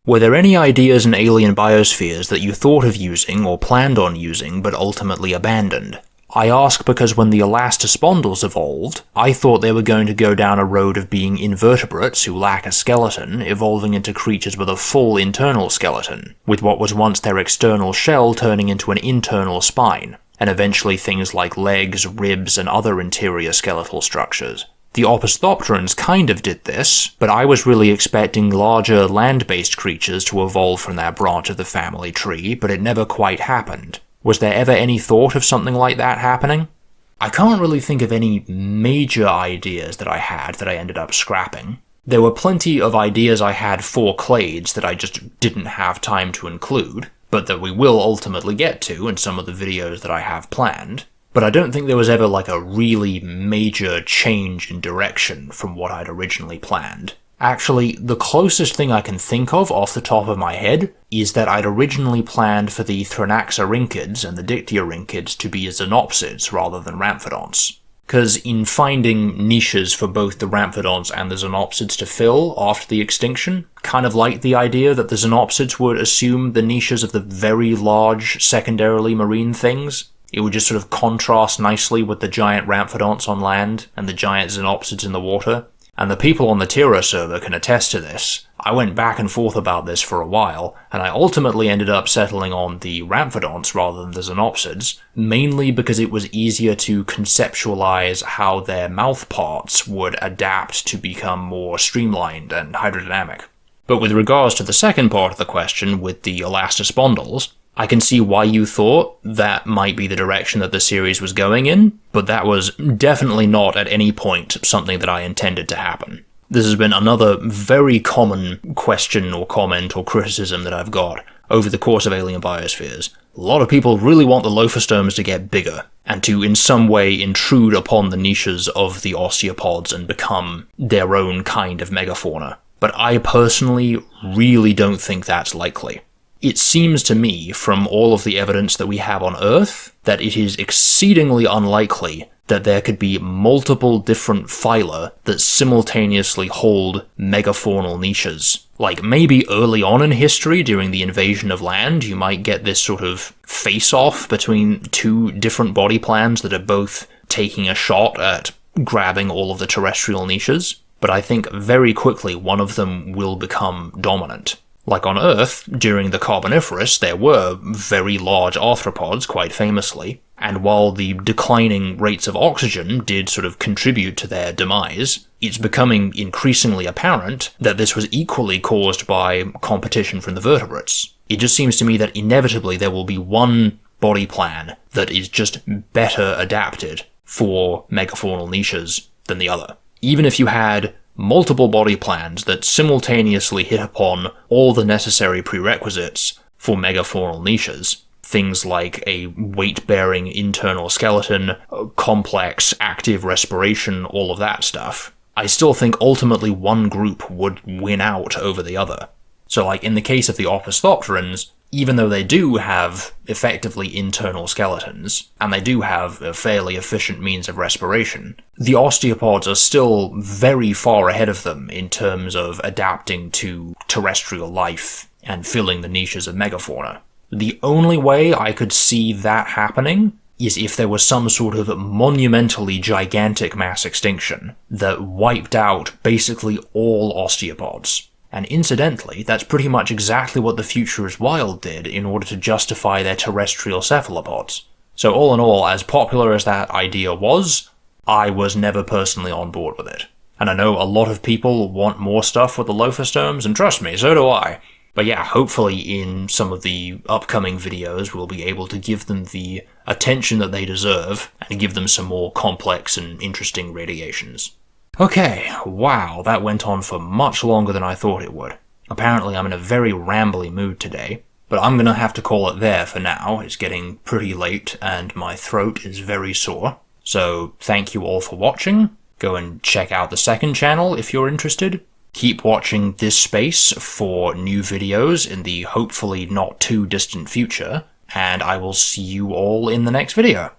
Were there any ideas in Alien Biospheres that you thought of using or planned on using but ultimately abandoned? I ask because when the elastospondyls evolved, I thought they were going to go down a road of being invertebrates who lack a skeleton, evolving into creatures with a full internal skeleton, with what was once their external shell turning into an internal spine, and eventually things like legs, ribs, and other interior skeletal structures. The Opisthophorans kind of did this, but I was really expecting larger land-based creatures to evolve from that branch of the family tree, but it never quite happened. Was there ever any thought of something like that happening? I can't really think of any major ideas that I had that I ended up scrapping. There were plenty of ideas I had for clades that I just didn't have time to include, but that we will ultimately get to in some of the videos that I have planned. But I don't think there was ever like a really major change in direction from what I'd originally planned. Actually, the closest thing I can think of off the top of my head is that I'd originally planned for the Thrinaxorhynchids and the Dictyorhynchids to be Xenopsids rather than Ramphidonts. Because in finding niches for both the Ramphidonts and the Xenopsids to fill after the extinction, kind of liked the idea that the Xenopsids would assume the niches of the very large, secondarily marine things. It would just sort of contrast nicely with the giant Ramphidonts on land and the giant Xenopsids in the water. And the people on the Tira server can attest to this. I went back and forth about this for a while, and I ultimately ended up settling on the Ramphidonts rather than the Xenopsids, mainly because it was easier to conceptualize how their mouth parts would adapt to become more streamlined and hydrodynamic. But with regards to the second part of the question, with the elastospondyls, I can see why you thought that might be the direction that the series was going in, but that was definitely not at any point something that I intended to happen. This has been another very common question or comment or criticism that I've got over the course of Alien Biospheres. A lot of people really want the Lophostomes to get bigger, and to in some way intrude upon the niches of the osteopods and become their own kind of megafauna. But I personally really don't think that's likely. It seems to me, from all of the evidence that we have on Earth, that it is exceedingly unlikely that there could be multiple different phyla that simultaneously hold megafaunal niches. Like, maybe early on in history, during the invasion of land, you might get this sort of face-off between two different body plans that are both taking a shot at grabbing all of the terrestrial niches, but I think very quickly one of them will become dominant. Like on Earth, during the Carboniferous, there were very large arthropods, quite famously, and while the declining rates of oxygen did sort of contribute to their demise, it's becoming increasingly apparent that this was equally caused by competition from the vertebrates. It just seems to me that inevitably there will be one body plan that is just better adapted for megafaunal niches than the other. Even if you had multiple body plans that simultaneously hit upon all the necessary prerequisites for megafaunal niches, things like a weight-bearing internal skeleton, complex active respiration, all of that stuff, I still think ultimately one group would win out over the other. So like in the case of the Opisthophorans, even though they do have effectively internal skeletons, and they do have a fairly efficient means of respiration, the osteopods are still very far ahead of them in terms of adapting to terrestrial life and filling the niches of megafauna. The only way I could see that happening is if there was some sort of monumentally gigantic mass extinction that wiped out basically all osteopods. And incidentally, that's pretty much exactly what the Future is Wild did in order to justify their terrestrial cephalopods. So all in all, as popular as that idea was, I was never personally on board with it. And I know a lot of people want more stuff with the Lophostomes, and trust me, so do I. But yeah, hopefully in some of the upcoming videos we'll be able to give them the attention that they deserve, and give them some more complex and interesting radiations. Okay, wow, that went on for much longer than I thought it would. Apparently I'm in a very rambly mood today, but I'm gonna have to call it there for now. It's getting pretty late and my throat is very sore. So thank you all for watching. Go and check out the second channel if you're interested. Keep watching this space for new videos in the hopefully not too distant future, and I will see you all in the next video.